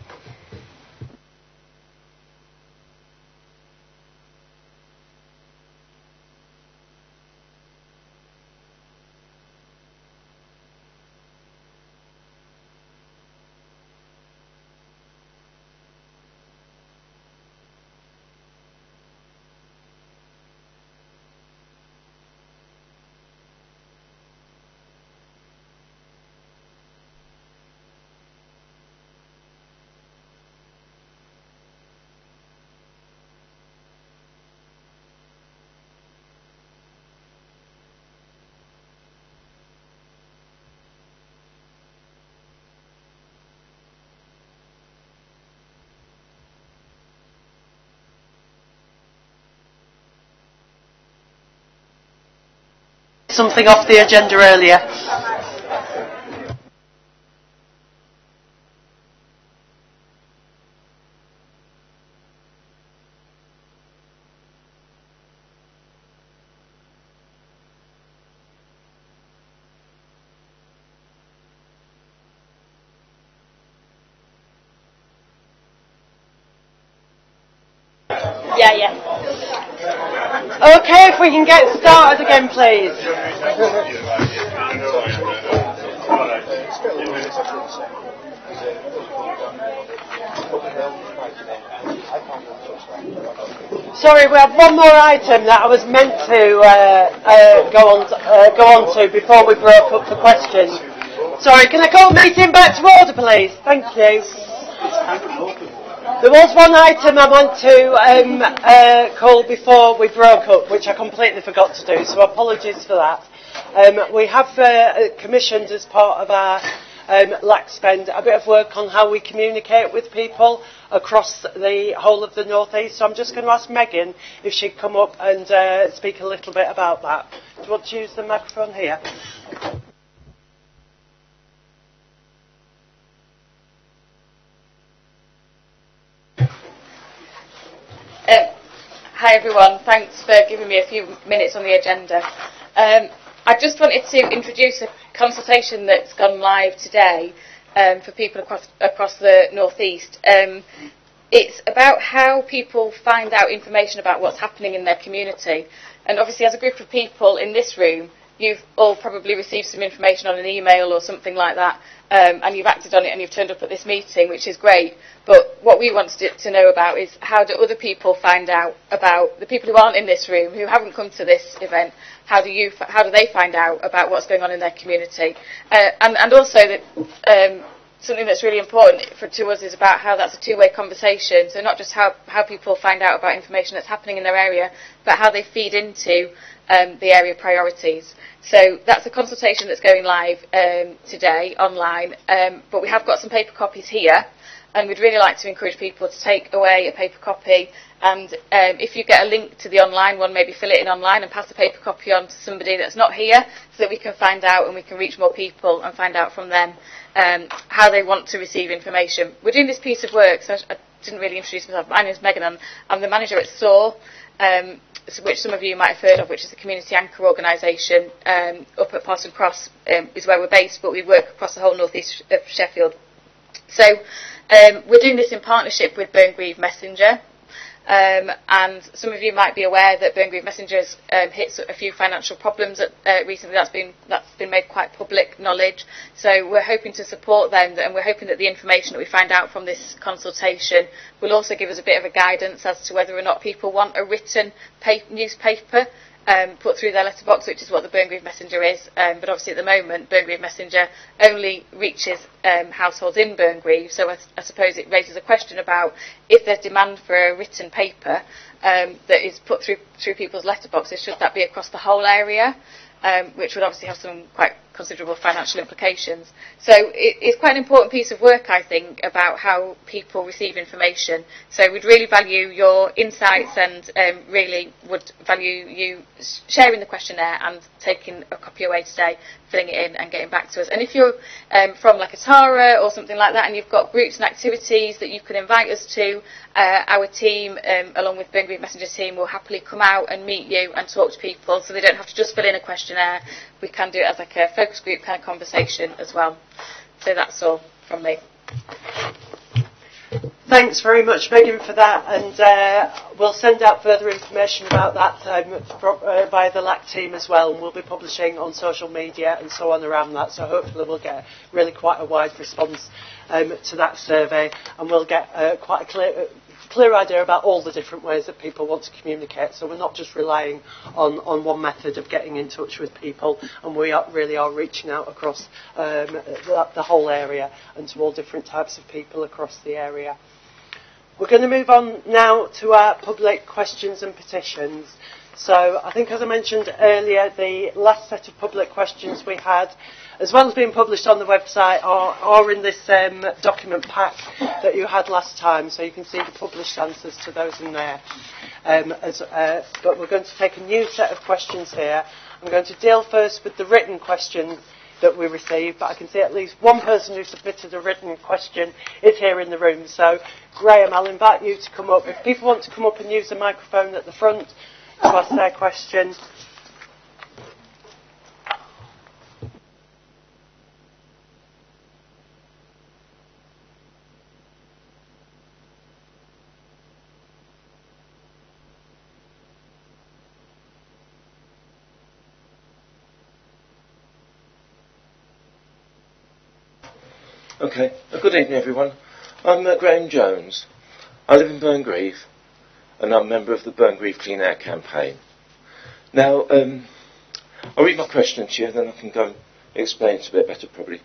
something off the agenda earlier. Yeah. Okay, if we can get started again, please. Sorry, we have one more item that I was meant to go on to before we broke up for questions. Sorry, can I call the meeting back to order, please? Thank you. There was one item I want to call before we broke up, which I completely forgot to do, so apologies for that. We have commissioned as part of our LAC spend a bit of work on how we communicate with people across the whole of the North East, so I'm just going to ask Megan if she'd come up and speak a little bit about that. Do you want to use the microphone here? Hi everyone, thanks for giving me a few minutes on the agenda. I just wanted to introduce a consultation that's gone live today for people across the North East. It's about how people find out information about what's happening in their community. And obviously as a group of people in this room, you've all probably received some information on an email or something like that, and you've acted on it and you've turned up at this meeting, which is great. But what we wanted to know about is how do other people find out about the people who aren't in this room, who haven't come to this event, how do they find out about what's going on in their community? And also that something that's really important to us is about how that's a two-way conversation, so not just how people find out about information that's happening in their area, but how they feed into the area priorities. So that's a consultation that's going live today online, but we have got some paper copies here, and we'd really like to encourage people to take away a paper copy, and if you get a link to the online one, maybe fill it in online and pass the paper copy on to somebody that's not here, so that we can find out and we can reach more people and find out from them how they want to receive information. We're doing this piece of work, so I didn't really introduce myself. My name is Megan, I'm the manager at SOAR, which some of you might have heard of, which is a community anchor organisation up at Parson Cross, is where we're based, but we work across the whole north east of Sheffield. So we're doing this in partnership with Burngreave Messenger, and some of you might be aware that Burngreave Messenger has hit a few financial problems recently. That's been made quite public knowledge. So we're hoping to support them, and we're hoping that the information that we find out from this consultation will also give us a bit of a guidance as to whether or not people want a written newspaper put through their letterbox, which is what the Burngreave Messenger is. But obviously at the moment, Burngreave Messenger only reaches households in Burngreave, so I suppose it raises a question about if there's demand for a written paper that is put through people's letterboxes, should that be across the whole area, which would obviously have some quite considerable financial implications. So it's quite an important piece of work, I think, about how people receive information. So we'd really value your insights and really would value you sharing the questionnaire and taking a copy away today, filling it in and getting back to us. And if you're from like a Tara or something like that and you've got groups and activities that you can invite us to, our team, along with Burngreave Messenger team, will happily come out and meet you and talk to people, so they don't have to just fill in a questionnaire. We can do it as like a focus group kind of conversation as well. So that's all from me. Thanks very much, Megan, for that, and we'll send out further information about that via the LAC team as well, and we'll be publishing on social media and so on around that, so hopefully we'll get really quite a wide response to that survey, and we'll get quite a clear idea about all the different ways that people want to communicate, so we're not just relying on one method of getting in touch with people, and we really are reaching out across the whole area and to all different types of people across the area. We're going to move on now to our public questions and petitions. So I think, as I mentioned earlier, the last set of public questions we had, as well as being published on the website, are in this document pack that you had last time, so you can see the published answers to those in there. But we're going to take a new set of questions here. I'm going to deal first with the written question that we received, but I can see at least one person who submitted a written question is here in the room. So, Graham, I'll invite you to come up. If people want to come up and use the microphone at the front to ask their question. Okay, good evening everyone. I'm Graham Jones. I live in Burngreave and I'm a member of the Burngreave Clean Air campaign. Now, I'll read my question to you, then I can go and explain it a bit better probably.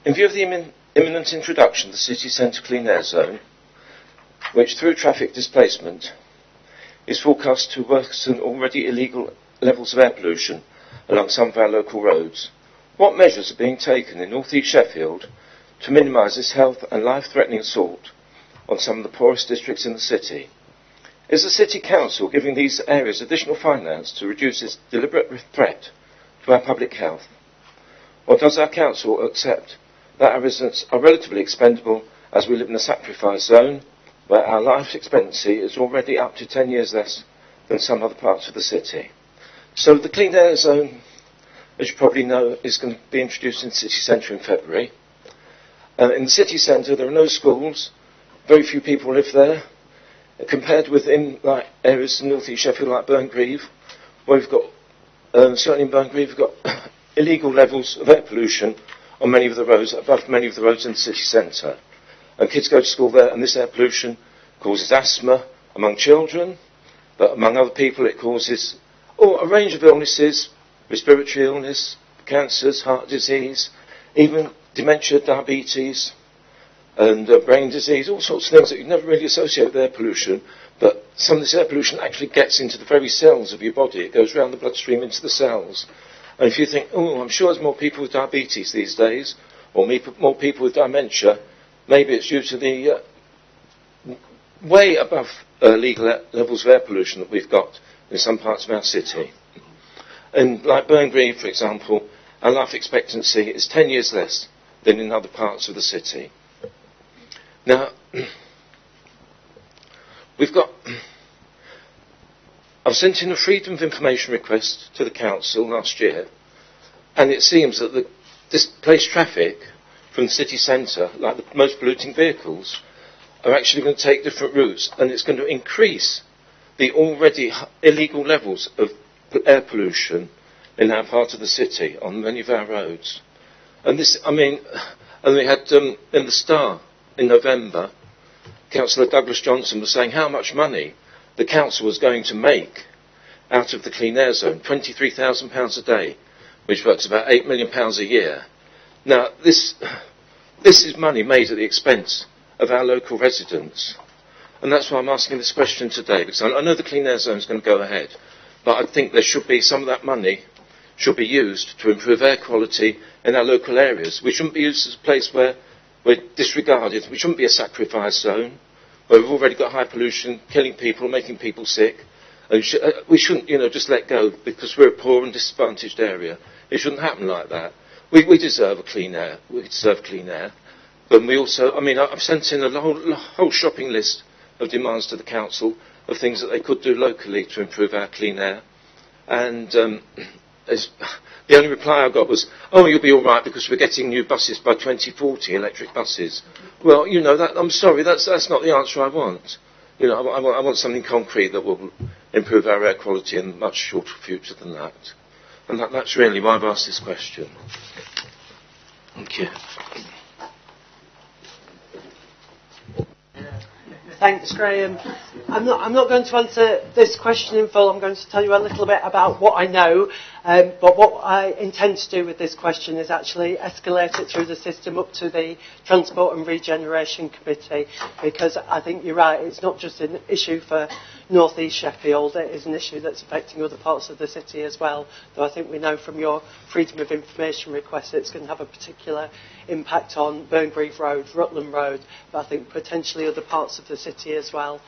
In view of the imminent introduction of the city centre clean air zone, which through traffic displacement is forecast to worsen already illegal levels of air pollution along some of our local roads, what measures are being taken in North East Sheffield to minimise this health and life-threatening assault on some of the poorest districts in the city? Is the City Council giving these areas additional finance to reduce this deliberate threat to our public health? Or does our council accept that our residents are relatively expendable as we live in a sacrifice zone where our life expectancy is already up to 10 years less than some other parts of the city? So the clean air zone, as you probably know, is going to be introduced in the city centre in February. In the city centre there are no schools, very few people live there, compared with in like areas in North East Sheffield like Burngreave, where we've got, certainly in Burngreave, we've got illegal levels of air pollution on many of the roads, above many of the roads in the city centre. And kids go to school there, and this air pollution causes asthma among children, but among other people it causes a range of illnesses, respiratory illness, cancers, heart disease, even dementia, diabetes, and brain disease, all sorts of things that you never really associate with air pollution, but some of this air pollution actually gets into the very cells of your body. It goes around the bloodstream into the cells. And if you think, I'm sure there's more people with diabetes these days, or more people with dementia, maybe it's due to the way above legal levels of air pollution that we've got in some parts of our city. And like Burngreave, for example, our life expectancy is 10 years less than in other parts of the city. Now, I've sent in a Freedom of Information request to the council last year, and it seems that the displaced traffic from the city centre, like the most polluting vehicles, are actually going to take different routes, and it's going to increase the already illegal levels of air pollution in our part of the city on many of our roads. And this, and we had in the Star in November, Councillor Douglas Johnson was saying how much money the council was going to make out of the clean air zone, £23,000 a day, which works about £8 million a year. Now, this is money made at the expense of our local residents. And that's why I'm asking this question today, because I know the clean air zone is going to go ahead, but I think there should be some of that money should be used to improve air quality in our local areas. We shouldn't be used as a place where we're disregarded. We shouldn't be a sacrifice zone where we've already got high pollution, killing people, making people sick. And we shouldn't, just let go because we're a poor and disadvantaged area. It shouldn't happen like that. We deserve clean air. We deserve clean air. But we also, I've sent in a whole shopping list of demands to the council of things that they could do locally to improve our clean air. And the only reply I got was, you'll be all right because we're getting new buses by 2040, electric buses. Well, I'm sorry, that's not the answer I want. I want something concrete that will improve our air quality in a much shorter future than that. And that's really why I've asked this question. Thank you. Thanks, Graham. I'm not going to answer this question in full. I'm going to tell you a little bit about what I know. But what I intend to do with this question is actually escalate it through the system up to the Transport and Regeneration Committee, because I think you're right, it's not just an issue for North East Sheffield, it is an issue that's affecting other parts of the city as well, though I think we know from your Freedom of Information request it's going to have a particular impact on Burngreave Road, Rutland Road, but I think potentially other parts of the city as well.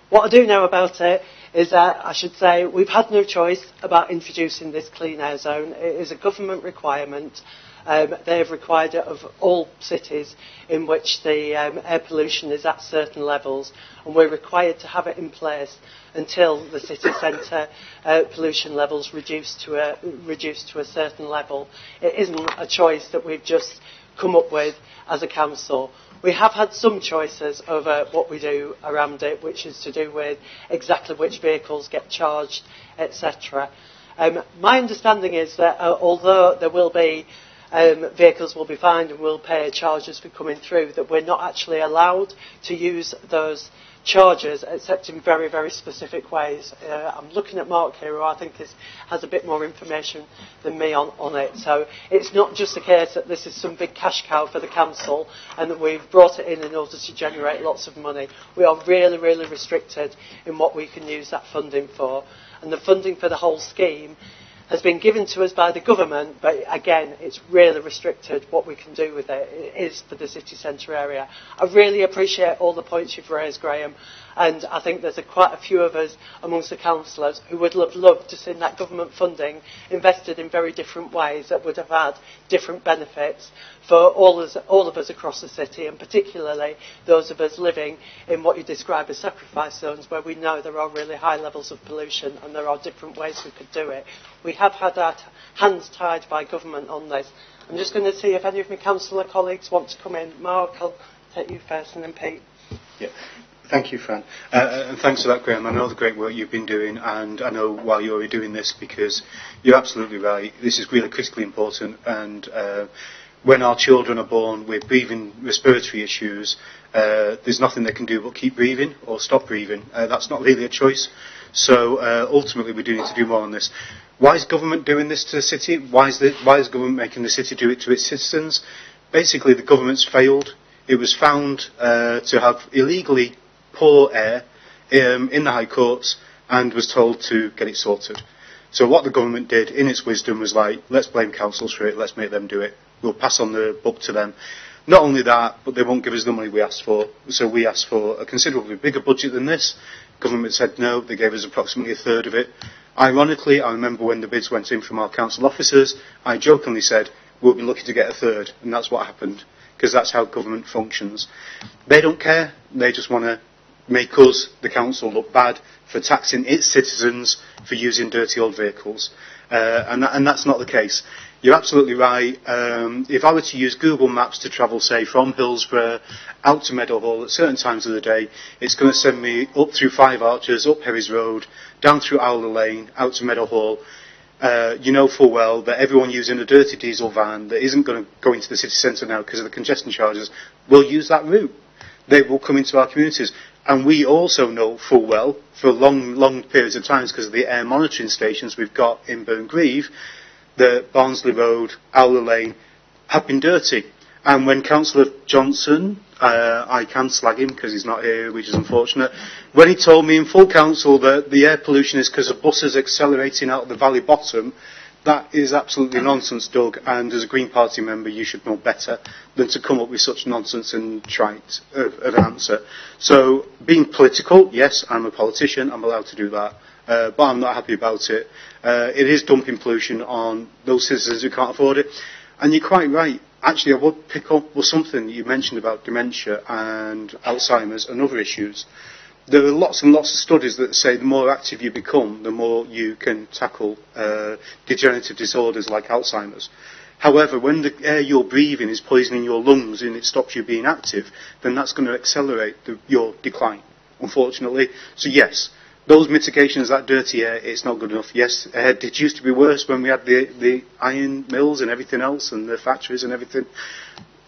What I do know about it is that I should say we've had no choice about introducing this clean air zone. It is a government requirement. They have required it of all cities in which the air pollution is at certain levels, and we're required to have it in place until the city centre pollution levels reduce to a certain level. It isn't a choice that we've just come up with as a council. We have had some choices over what we do around it, which is to do with exactly which vehicles get charged, etc. My understanding is that although there will be vehicles will be fined and will pay charges for coming through, that we're not actually allowed to use those charges except in very, very specific ways. I'm looking at Mark here, who I think has a bit more information than me on it. So it's not just a case that this is some big cash cow for the council and that we've brought it in order to generate lots of money. We are really, really restricted in what we can use that funding for. And the funding for the whole scheme has been given to us by the government, but again, it's really restricted what we can do with it. It is for the city centre area. I really appreciate all the points you've raised, Graham, and I think there's quite a few of us amongst the councillors who would have loved to see that government funding invested in very different ways that would have had different benefits for all of us across the city, and particularly those of us living in what you describe as sacrifice zones, where we know there are really high levels of pollution and there are different ways we could do it. We have had our hands tied by government on this. I'm just going to see if any of my councillor colleagues want to come in. Mark, I'll take you first, and then Pete. Yeah. Thank you, Fran. And thanks for that, Graham. I know the great work you've been doing, and I know why you're doing this, because you're absolutely right. This is really critically important, and when our children are born with breathing respiratory issues, there's nothing they can do but keep breathing or stop breathing. That's not really a choice. So ultimately we do need to do more on this. Why is government doing this to the city? Why is government making the city do it to its citizens? Basically, the government's failed. It was found to have illegally poor air in the High Courts and was told to get it sorted. So what the government did, in its wisdom, was like, let's blame councils for it, let's make them do it. We'll pass on the buck to them. Not only that, but they won't give us the money we asked for. So we asked for a considerably bigger budget than this. Government said no, they gave us approximately a third of it. Ironically, I remember when the bids went in from our council officers, I jokingly said, we'll be lucky to get a third, and that's what happened, because that's how government functions. They don't care, they just want to make us, the council, look bad for taxing its citizens for using dirty old vehicles. And that's not the case. You're absolutely right. If I were to use Google Maps to travel, say, from Hillsborough out to Meadowhall at certain times of the day, it's going to send me up through Five Arches, up Herries Road, down through Owler Lane, out to Meadowhall. You know full well that everyone using a dirty diesel van that isn't going to go into the city centre now because of the congestion charges will use that route. They will come into our communities. And we also know full well, for long periods of times, because of the air monitoring stations we've got in Burngreave, that Barnsley Road, Owler Lane have been dirty. And when Councillor Johnson, I can slag him because he's not here, which is unfortunate, when he told me in full council that the air pollution is because of buses accelerating out of the valley bottom, that is absolutely nonsense, Doug, and as a Green Party member you should know better than to come up with such nonsense and trite of an answer. So, being political, yes, I'm a politician, I'm allowed to do that, but I'm not happy about it. It is dumping pollution on those citizens who can't afford it, and you're quite right. Actually, I would pick up with something you mentioned about dementia and Alzheimer's and other issues. There are lots and lots of studies that say the more active you become, the more you can tackle degenerative disorders like Alzheimer's. However, when the air you're breathing is poisoning your lungs and it stops you being active, then that's going to accelerate your decline, unfortunately. So yes, those mitigations, that dirty air, it's not good enough. Yes, it used to be worse when we had the iron mills and everything else and the factories and everything.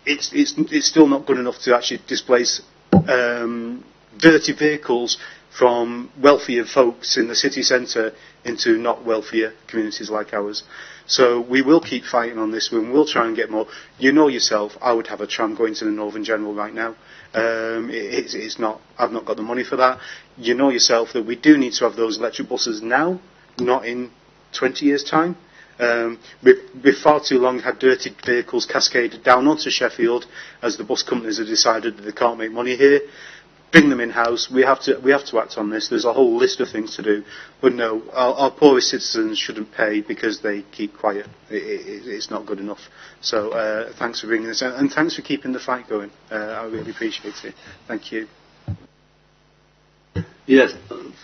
It's still not good enough to actually displace dirty vehicles from wealthier folks in the city centre into not wealthier communities like ours. So we will keep fighting on this one. We'll try and get more. You know yourself, I would have a tram going to the Northern General right now. It's not. I've not got the money for that. You know yourself that we do need to have those electric buses now, not in 20 years' time. We've far too long had dirty vehicles cascaded down onto Sheffield as the bus companies have decided that they can't make money here. Bring them in-house. We have to act on this. There's a whole list of things to do. But no, our poorest citizens shouldn't pay because they keep quiet. It's not good enough. So thanks for bringing this, and thanks for keeping the fight going. I really appreciate it. Thank you. Yes,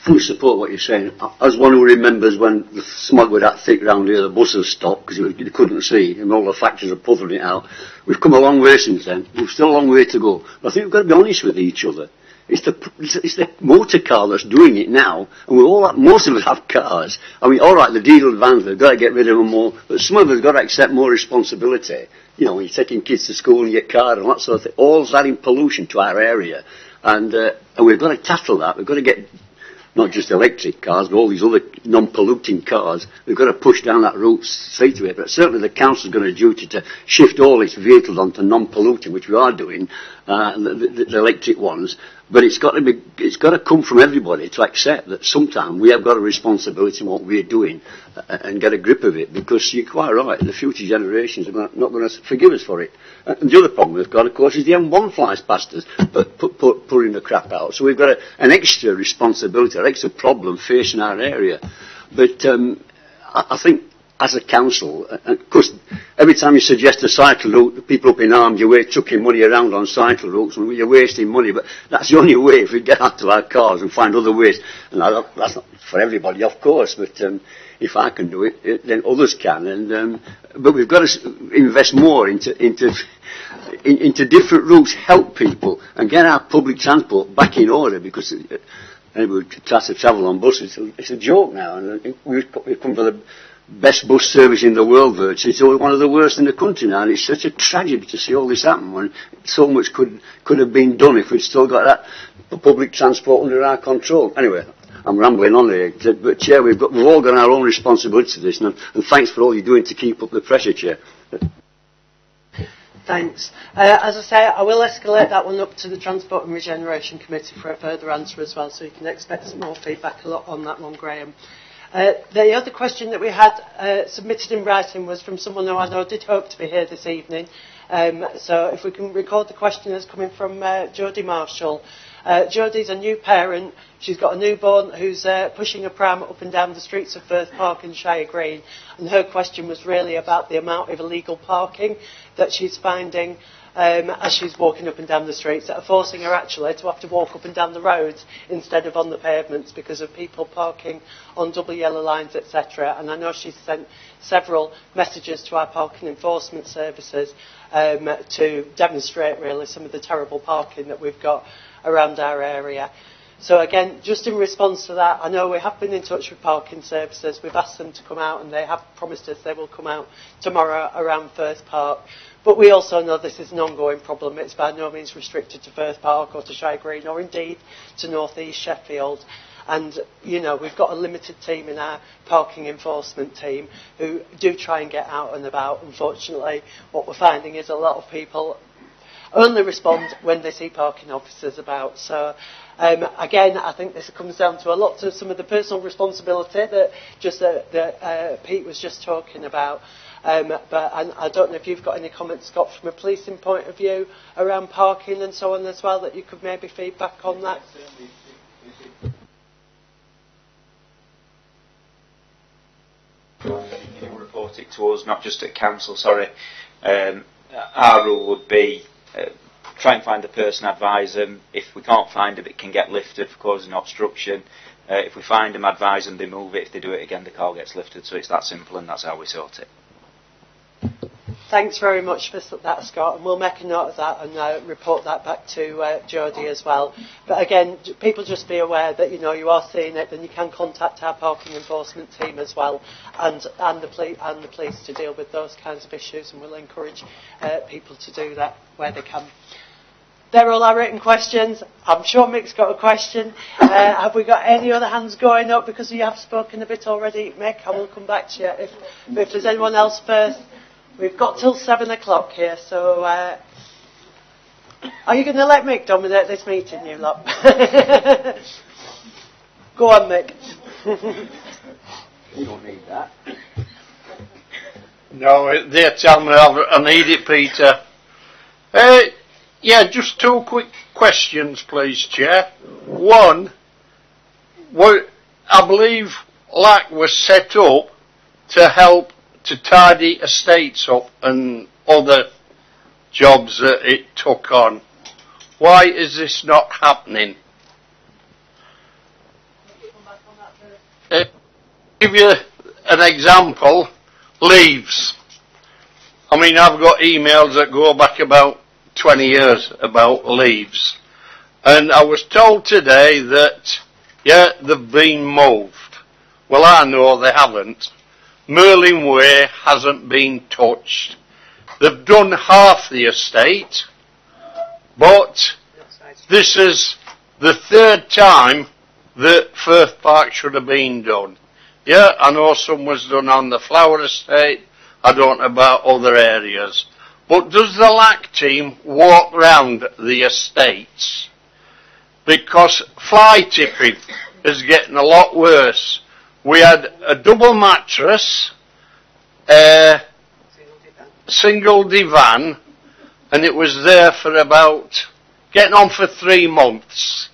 fully support what you're saying. As one who remembers when the smog was that thick round here, the buses stopped because you couldn't see, and all the factories are puffing it out. We've come a long way since then. We've still a long way to go. But I think we've got to be honest with each other. It's the motor car that's doing it now, and most of us have cars. I mean, all right, the diesel vans, they've got to get rid of them more, but some of us have got to accept more responsibility. You know, when you're taking kids to school in your car and that sort of thing, all's adding pollution to our area. And we've got to tackle that. We've got to get not just electric cars, but all these other non-polluting cars. We've got to push down that route straight away. But certainly the council's got a duty to shift all its vehicles onto non-polluting, which we are doing, the electric ones. But it's got to come from everybody to accept that sometimes we have got a responsibility in what we're doing and get a grip of it, because you're quite right, the future generations are not going to forgive us for it. And the other problem we've got, of course, is the M1 flies past us, pulling the crap out. So we've got an extra responsibility, an extra problem facing our area. But I think as a council, and of course, every time you suggest a cycle route, the people up in arms, you're chucking money around on cycle routes, and you're wasting money, but that's the only way if we get out to our cars and find other ways. And that's not for everybody, of course, but if I can do it, then others can. But we've got to invest more into different routes, help people, and get our public transport back in order, because anybody who tries to travel on buses, it's a joke now. And we've come for the best bus service in the world virtually. It's one of the worst in the country now, and it's such a tragedy to see all this happen when so much could have been done if we'd still got that public transport under our control. Anyway, I'm rambling on here, but Chair, we've all got our own responsibility to this, and thanks for all you're doing to keep up the pressure, Chair. Thanks. As I say, I will escalate that one up to the Transport and Regeneration Committee for a further answer as well, so you can expect some more feedback on that one, Graham. The other question that we had submitted in writing was from someone who I know did hope to be here this evening. So if we can record the question as coming from Jodie Marshall. Jodie's a new parent. She's got a newborn who's pushing a pram up and down the streets of Firth Park and Shire Green. And her question was really about the amount of illegal parking that she's finding as she's walking up and down the streets, that are forcing her actually to have to walk up and down the roads instead of on the pavements because of people parking on double yellow lines, etc. And I know she's sent several messages to our parking enforcement services to demonstrate really some of the terrible parking that we've got around our area. So again, just in response to that, I know we have been in touch with parking services. We've asked them to come out, and they have promised us they will come out tomorrow around Firth Park. But we also know this is an ongoing problem. It's by no means restricted to Firth Park or to Shire Green or indeed to North East Sheffield. And, you know, we've got a limited team in our parking enforcement team who do try and get out and about. Unfortunately, what we're finding is a lot of people only respond when they see parking officers about. So, again, I think this comes down to a lot of some of the personal responsibility that Pete was just talking about. But I don't know if you've got any comments, Scott, from a policing point of view around parking and so on as well, that you could maybe feedback on that. You report it to us, not just at council, sorry. Our rule would be try and find the person, advise them. If we can't find them, it can get lifted for causing obstruction. If we find them, advise them, they move it. If they do it again, the car gets lifted. So it's that simple, and that's how we sort it. Thanks very much for that, Scott, and we'll make a note of that and report that back to Jodie as well. But again, people just be aware that, you know, you are seeing it, then you can contact our parking enforcement team as well, and the police to deal with those kinds of issues, and we'll encourage people to do that where they can. they're all our written questions. I'm sure Mick's got a question. Have we got any other hands going up? Because you have spoken a bit already, Mick. I will come back to you. If there's anyone else first. We've got till 7 o'clock here, so... are you going to let Mick dominate this meeting, you lot? Go on, Mick. You don't need that. No, they tell me I need it, Peter. Yeah, just 2 quick questions, please, Chair. One, I believe LAC was set up to help to tidy estates up and other jobs that it took on. Why is this not happening? Give you an example. Leaves. I mean, I've got emails that go back about 20 years about leaves. And I was told today that, yeah, they've been moved. Well, I know they haven't. Merlin Way hasn't been touched. They've done half the estate, but this is the 3rd time that Firth Park should have been done. Yeah, I know some was done on the flower estate. I don't know about other areas. But does the LAC team walk round the estates? Because fly tipping is getting a lot worse. We had a double mattress, single divan, and it was there for getting on for 3 months.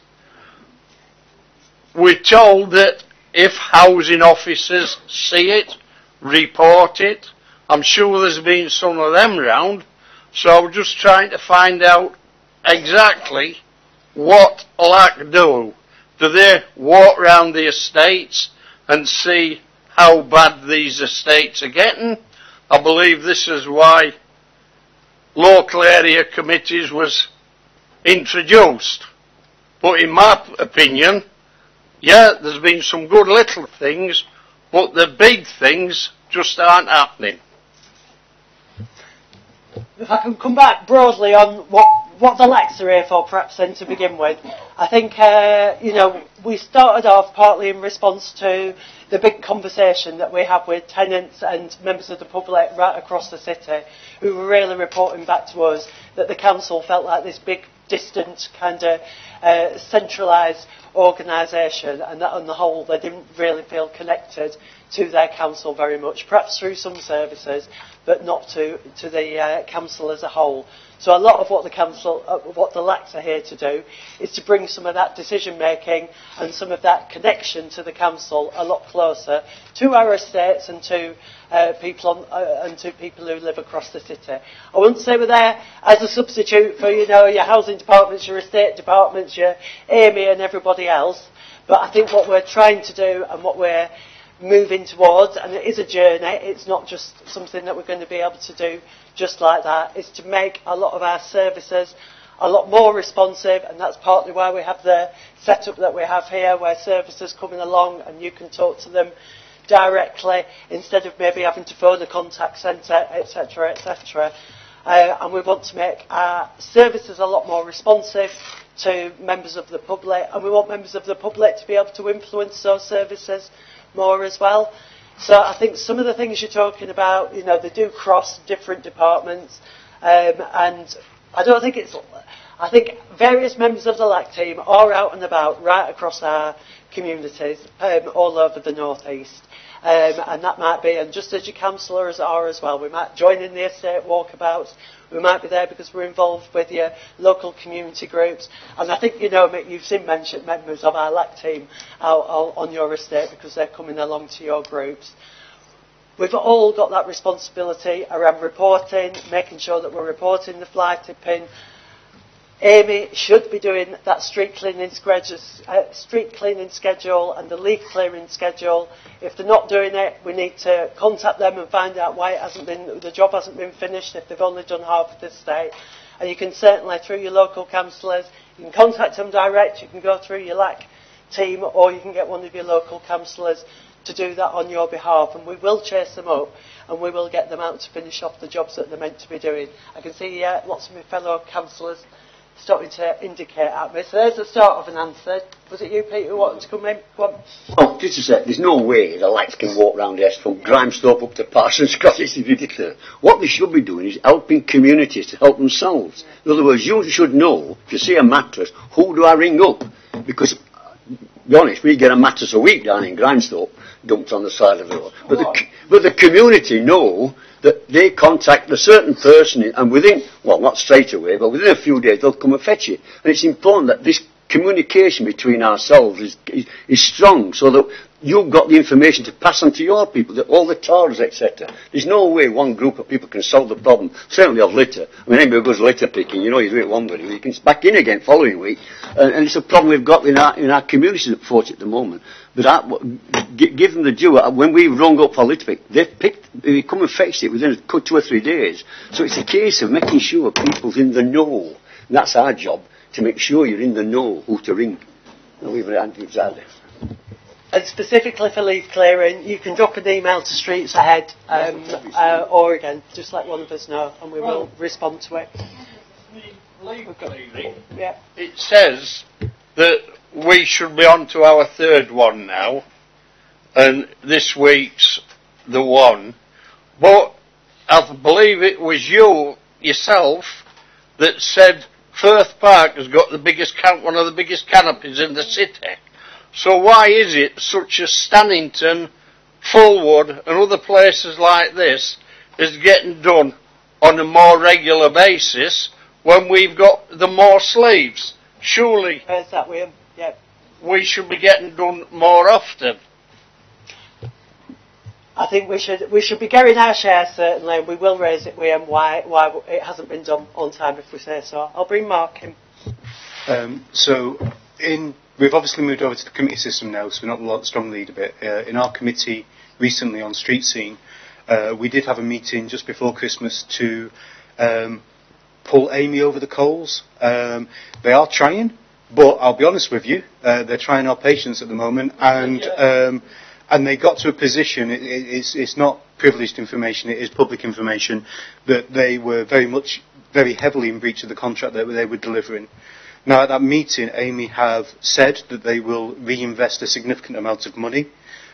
We're told that if housing officers see it, report it. I'm sure there's been some of them round, so I'm just trying to find out exactly what LAC do. Do they walk round the estates and see how bad these estates are getting? I believe this is why local area committees was introduced. But in my opinion, yeah, there's been some good little things, but the big things just aren't happening. If I can come back broadly on what the LACs are here for, perhaps then to begin with. I think, we started off partly in response to the big conversation that we had with tenants and members of the public right across the city who were really reporting back to us that the council felt like this big, distant, kind of centralised organisation, and that on the whole they didn't really feel connected to their council very much, perhaps through some services, but not to the council as a whole. So a lot of what the council, what the LACs are here to do, is to bring some of that decision making and some of that connection to the council a lot closer to our estates and to people who live across the city. I wouldn't say we're there as a substitute for your housing departments, your estate departments, your Amy and everybody else. But I think what we're trying to do and what we're moving towards, and it is a journey, it's not just something that we're going to be able to do just like that, is to make a lot of our services a lot more responsive, and that's partly why we have the setup that we have here, where services coming along and you can talk to them directly instead of maybe having to phone the contact centre, etc., etc. And we want to make our services a lot more responsive to members of the public, and we want members of the public to be able to influence those services more as well. So I think some of the things you're talking about, they do cross different departments, and I don't think I think various members of the LAC team are out and about right across our communities, all over the North East. And that might be, and just as your councillors are as well, we might join in the estate walkabouts, we might be there because we're involved with your local community groups, and I think, Mick, you've seen mentioned members of our LAC team out on your estate because they're coming along to your groups. We've all got that responsibility around reporting, making sure that we're reporting the fly tipping. Amy should be doing that street cleaning schedule and the leaf clearing schedule. If they're not doing it, we need to contact them and find out why the job hasn't been finished if they've only done half of the estate. And you can certainly, through your local councillors, you can contact them direct, you can go through your LAC team, or you can get one of your local councillors to do that on your behalf, and we will chase them up and we will get them out to finish off the jobs that they're meant to be doing. I can see lots of my fellow councillors starting to indicate at me. So there's the start of an answer. Was it you, Pete, who wanted to come in? Go on. Oh, just a sec. There's no way the lights can walk round this from Grimesthorpe up to Parsons Cross. It's ridiculous. What they should be doing is helping communities to help themselves. In other words, you should know, if you see a mattress, who do I ring up? Because, to be honest, we get a mattress a week down in Grimesthorpe, dumped on the side of the road. But the community know that they contact a certain person, and within, well, not straight away, but within a few days they'll come and fetch it. And it's important that this communication between ourselves is strong, so that you've got the information to pass on to your people, that all the tars, etc. There's no way one group of people can solve the problem, certainly of litter. I mean, anybody goes litter picking, you know, you do it one week, you can back in again following week, and it's a problem we've got in our communities at the moment. But give them the due. When we rung up for litter pick, they come and fetched it within 2 or 3 days. So it's a case of making sure people's in the know. And that's our job, to make sure you're in the know who to ring. And we've exactly. And specifically for leaf clearing, you can drop an email to Streets Ahead, or again, just let one of us know, and we will respond to it. Yeah. It says that we should be on to our third one now, and this week's the one. But I believe it was yourself that said Firth Park has got one of the biggest canopies in the city. So why is it such as Stannington, Fulwood and other places like this is getting done on a more regular basis when we've got the more sleeves? Surely we should be getting done more often. I think we should be getting our share, certainly. We will raise it with him why it hasn't been done on time, if we say so. I'll bring Mark in. We've obviously moved over to the committee system now, so we're not a lot strong lead a bit. In our committee recently on street scene, we did have a meeting just before Christmas to pull Amy over the coals. They are trying, but I'll be honest with you, they're trying our patience at the moment, and they got to a position, it's not privileged information, it is public information, that they were very heavily in breach of the contract that they were delivering. Now, at that meeting, Amy have said that they will reinvest a significant amount of money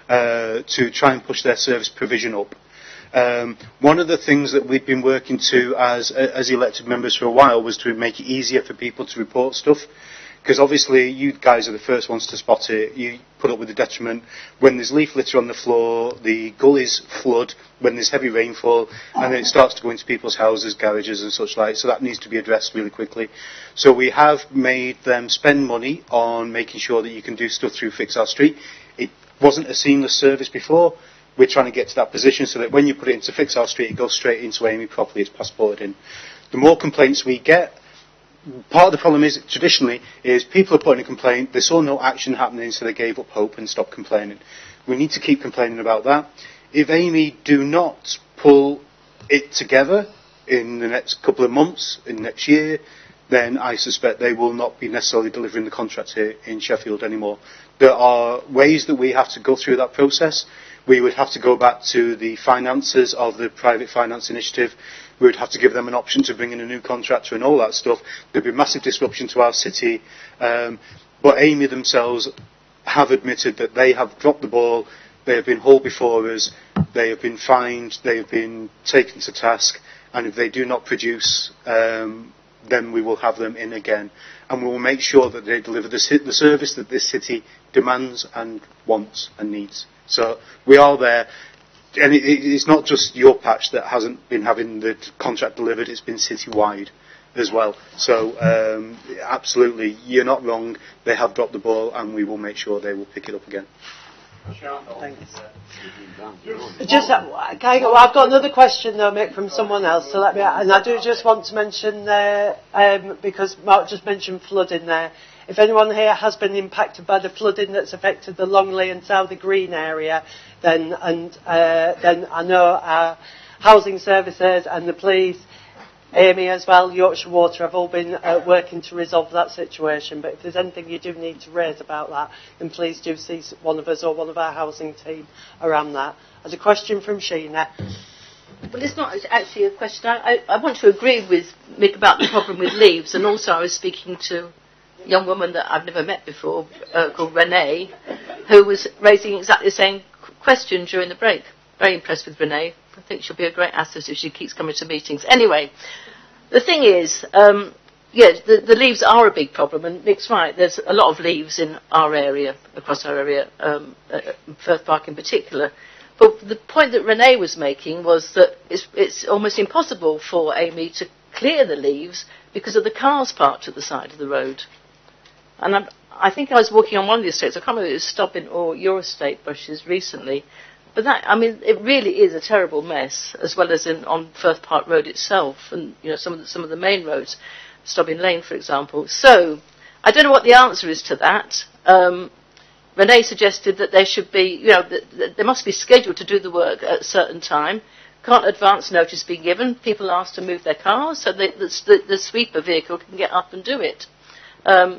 to try and push their service provision up. One of the things that we've been working to as elected members for a while was to make it easier for people to report stuff. Because obviously you guys are the first ones to spot it. You put up with the detriment when there's leaf litter on the floor, the gullies flood when there's heavy rainfall, and then it starts to go into people's houses, garages and such like. So that needs to be addressed really quickly. So we have made them spend money on making sure that you can do stuff through Fix Our Street. It wasn't a seamless service before. We're trying to get to that position so that when you put it into Fix Our Street, it goes straight into Amy properly, it's passported in. The more complaints we get, part of the problem is, traditionally, is people are putting a complaint, they saw no action happening, so they gave up hope and stopped complaining. We need to keep complaining about that. If Amy do not pull it together in the next couple of months, in next year, then I suspect they will not be necessarily delivering the contract here in Sheffield anymore. There are ways that we have to go through that process. We would have to go back to the financiers of the private finance initiative. We would have to give them an option to bring in a new contractor and all that stuff. There'd be massive disruption to our city. But Amy themselves have admitted that they have dropped the ball. They have been hauled before us. They have been fined. They have been taken to task. And if they do not produce, then we will have them in again. And we will make sure that they deliver the service that this city demands and wants and needs. So we are there. And it's not just your patch that hasn't been having the contract delivered, it's been citywide as well. So absolutely, you're not wrong. They have dropped the ball and we will make sure they will pick it up again. Thanks. I've got another question though, Mick, from someone else. So and I do just want to mention there, because Mark just mentioned flooding there. If anyone here has been impacted by the flooding that's affected the Longley and Southey Green area, then I know our housing services and the police, Amy as well, Yorkshire Water have all been working to resolve that situation. But if there's anything you do need to raise about that, then please do see one of us or one of our housing team around that. There's a question from Sheena. Well, it's not actually a question. I want to agree with Mick about the problem with leaves, and also I was speaking to a young woman that I've never met before, called Renee, who was raising exactly the same question during the break. Very impressed with Renee. I think she'll be a great asset if she keeps coming to meetings. Anyway, the thing is, the leaves are a big problem, and Nick's right, there's a lot of leaves in our area, across our area, Firth Park in particular. But the point that Renee was making was that it's almost impossible for Amy to clear the leaves because of the cars parked at the side of the road. And I think I was walking on one of the estates, I can't remember if it was Stubbin or your estate bushes recently, but it really is a terrible mess, as well as on Firth Park Road itself, and some of the main roads, Stubbin Lane, for example. So I don't know what the answer is to that. Renee suggested that there should be, they must be scheduled to do the work at a certain time. Can't advance notice be given. People asked to move their cars so the sweeper vehicle can get up and do it.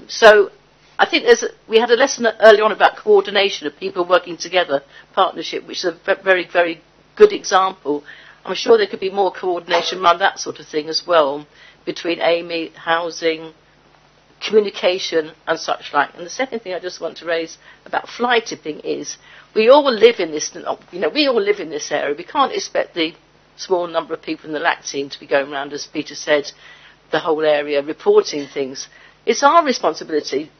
So I think we had a lesson early on about coordination of people working together, partnership, which is a very, very good example. I'm sure there could be more coordination around that sort of thing as well, between Amy, housing, communication and such like. And the second thing I just want to raise about fly tipping is we all live in this area. We can't expect the small number of people in the LAC team to be going around, as Peter said, the whole area reporting things. It's our responsibility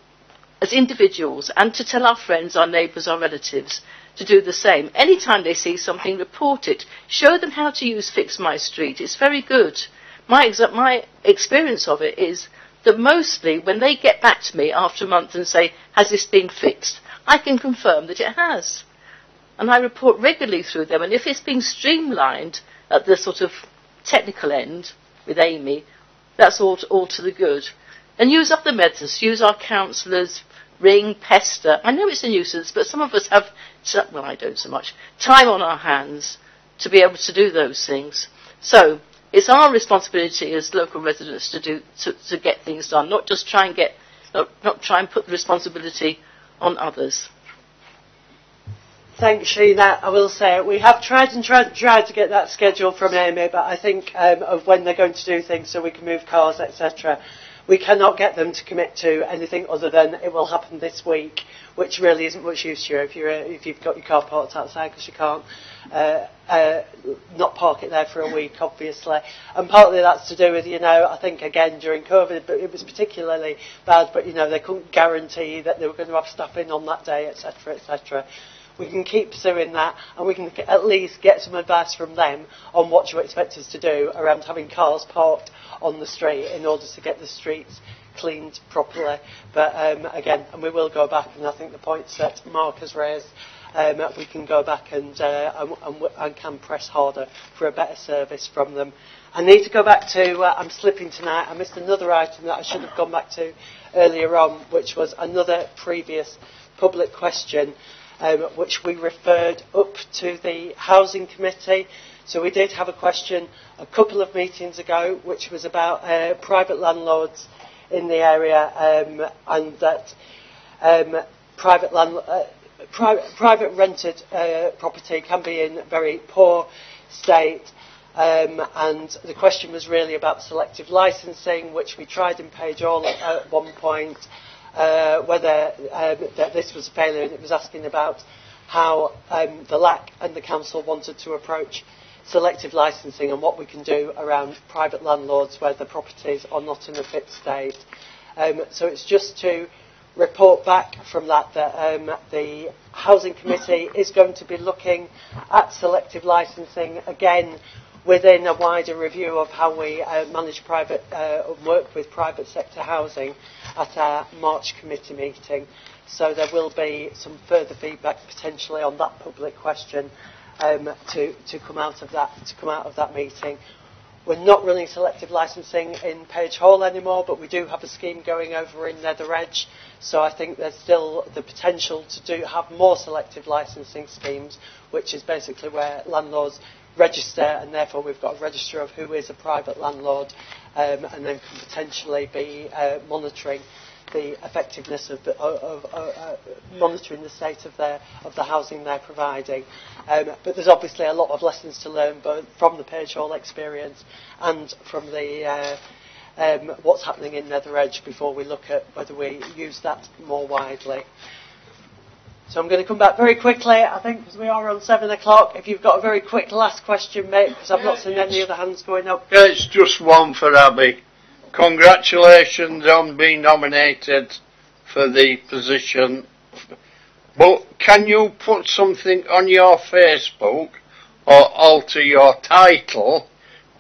as individuals and to tell our friends, our neighbours, our relatives to do the same. Anytime they see something, report it. Show them how to use Fix My Street. It's very good. My experience of it is that mostly when they get back to me after a month and say, has this been fixed, I can confirm that it has. And I report regularly through them, and if it's being streamlined at the sort of technical end with Amy, that's all to the good. And use other methods, use our counsellors, ring, pester. I know it's a nuisance, but some of us have, well, I don't so much, time on our hands to be able to do those things. So it's our responsibility as local residents to get things done, not just try and put the responsibility on others. Thanks, Sheena. I will say we have tried to get that schedule from Amy, but I think of when they're going to do things so we can move cars, etc. We cannot get them to commit to anything other than it will happen this week, which really isn't much use to you if you've got your car parked outside, because you can't not park it there for a week, obviously. And partly that's to do with, I think again during COVID, but it was particularly bad, but they couldn't guarantee that they were going to have staff in on that day, etc., etc. We can keep pursuing that, and we can at least get some advice from them on what you expect us to do around having cars parked on the street in order to get the streets cleaned properly. But again, and we will go back, and I think the points that Mark has raised, we can go back and can press harder for a better service from them. I need to go back to, I'm slipping tonight, I missed another item that I should have gone back to earlier on, which was another previous public question, which we referred up to the Housing Committee. So we did have a question a couple of meetings ago, which was about private landlords in the area, and that private rented property can be in very poor state. And the question was really about selective licensing, which we tried in Page Hall at one point, whether that this was a failure, and it was asking about how the LAC and the council wanted to approach selective licensing and what we can do around private landlords where the properties are not in a fit state. So it's just to report back from that the Housing Committee is going to be looking at selective licensing again within a wider review of how we manage private work with private sector housing at our March committee meeting. So there will be some further feedback potentially on that public question to come out of that meeting. We're not running selective licensing in Page Hall anymore, but we do have a scheme going over in Nether Edge. So I think there's still the potential to have more selective licensing schemes, which is basically where landlords register, and therefore we've got a register of who is a private landlord, and then can potentially be monitoring the effectiveness of monitoring the state of the housing they're providing. But there's obviously a lot of lessons to learn, both from the Page Hall experience and from the what's happening in Nether Edge, before we look at whether we use that more widely. So I'm going to come back very quickly, I think, because we are on 7 o'clock. If you've got a very quick last question, mate, because I've not seen any other hands going up. Yeah, it's just one for Abby. Congratulations on being nominated for the position. But can you put something on your Facebook or alter your title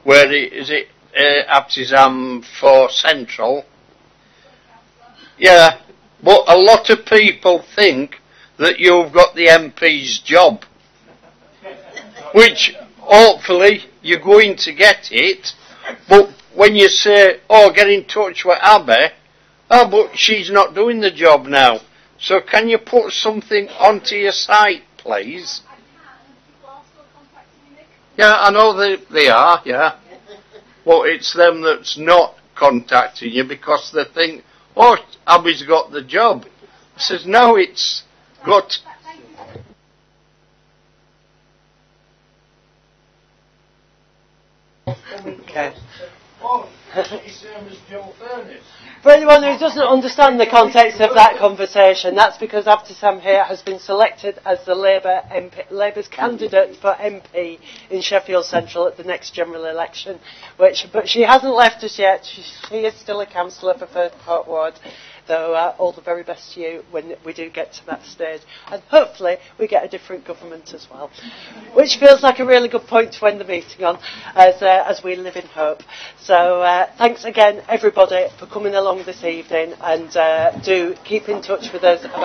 where is it Aptisam for Central? Yeah, but a lot of people think that you've got the MP's job, which hopefully you're going to get it, but when you say, oh, get in touch with Abby, oh, but she's not doing the job now. So can you put something onto your site, please? Yeah, I know they are, yeah. Well, it's them that's not contacting you because they think, oh, Abby's got the job. I says, no, it's got... Okay. For anyone who doesn't understand the context of that conversation, that's because Abtisam here has been selected as the Labour's candidate for MP in Sheffield Central at the next general election. But she hasn't left us yet. She is still a councillor for Firth Park Ward. So all the very best to you when we do get to that stage. And hopefully we get a different government as well. Which feels like a really good point to end the meeting on, as we live in hope. So thanks again, everybody, for coming along this evening, and do keep in touch with us about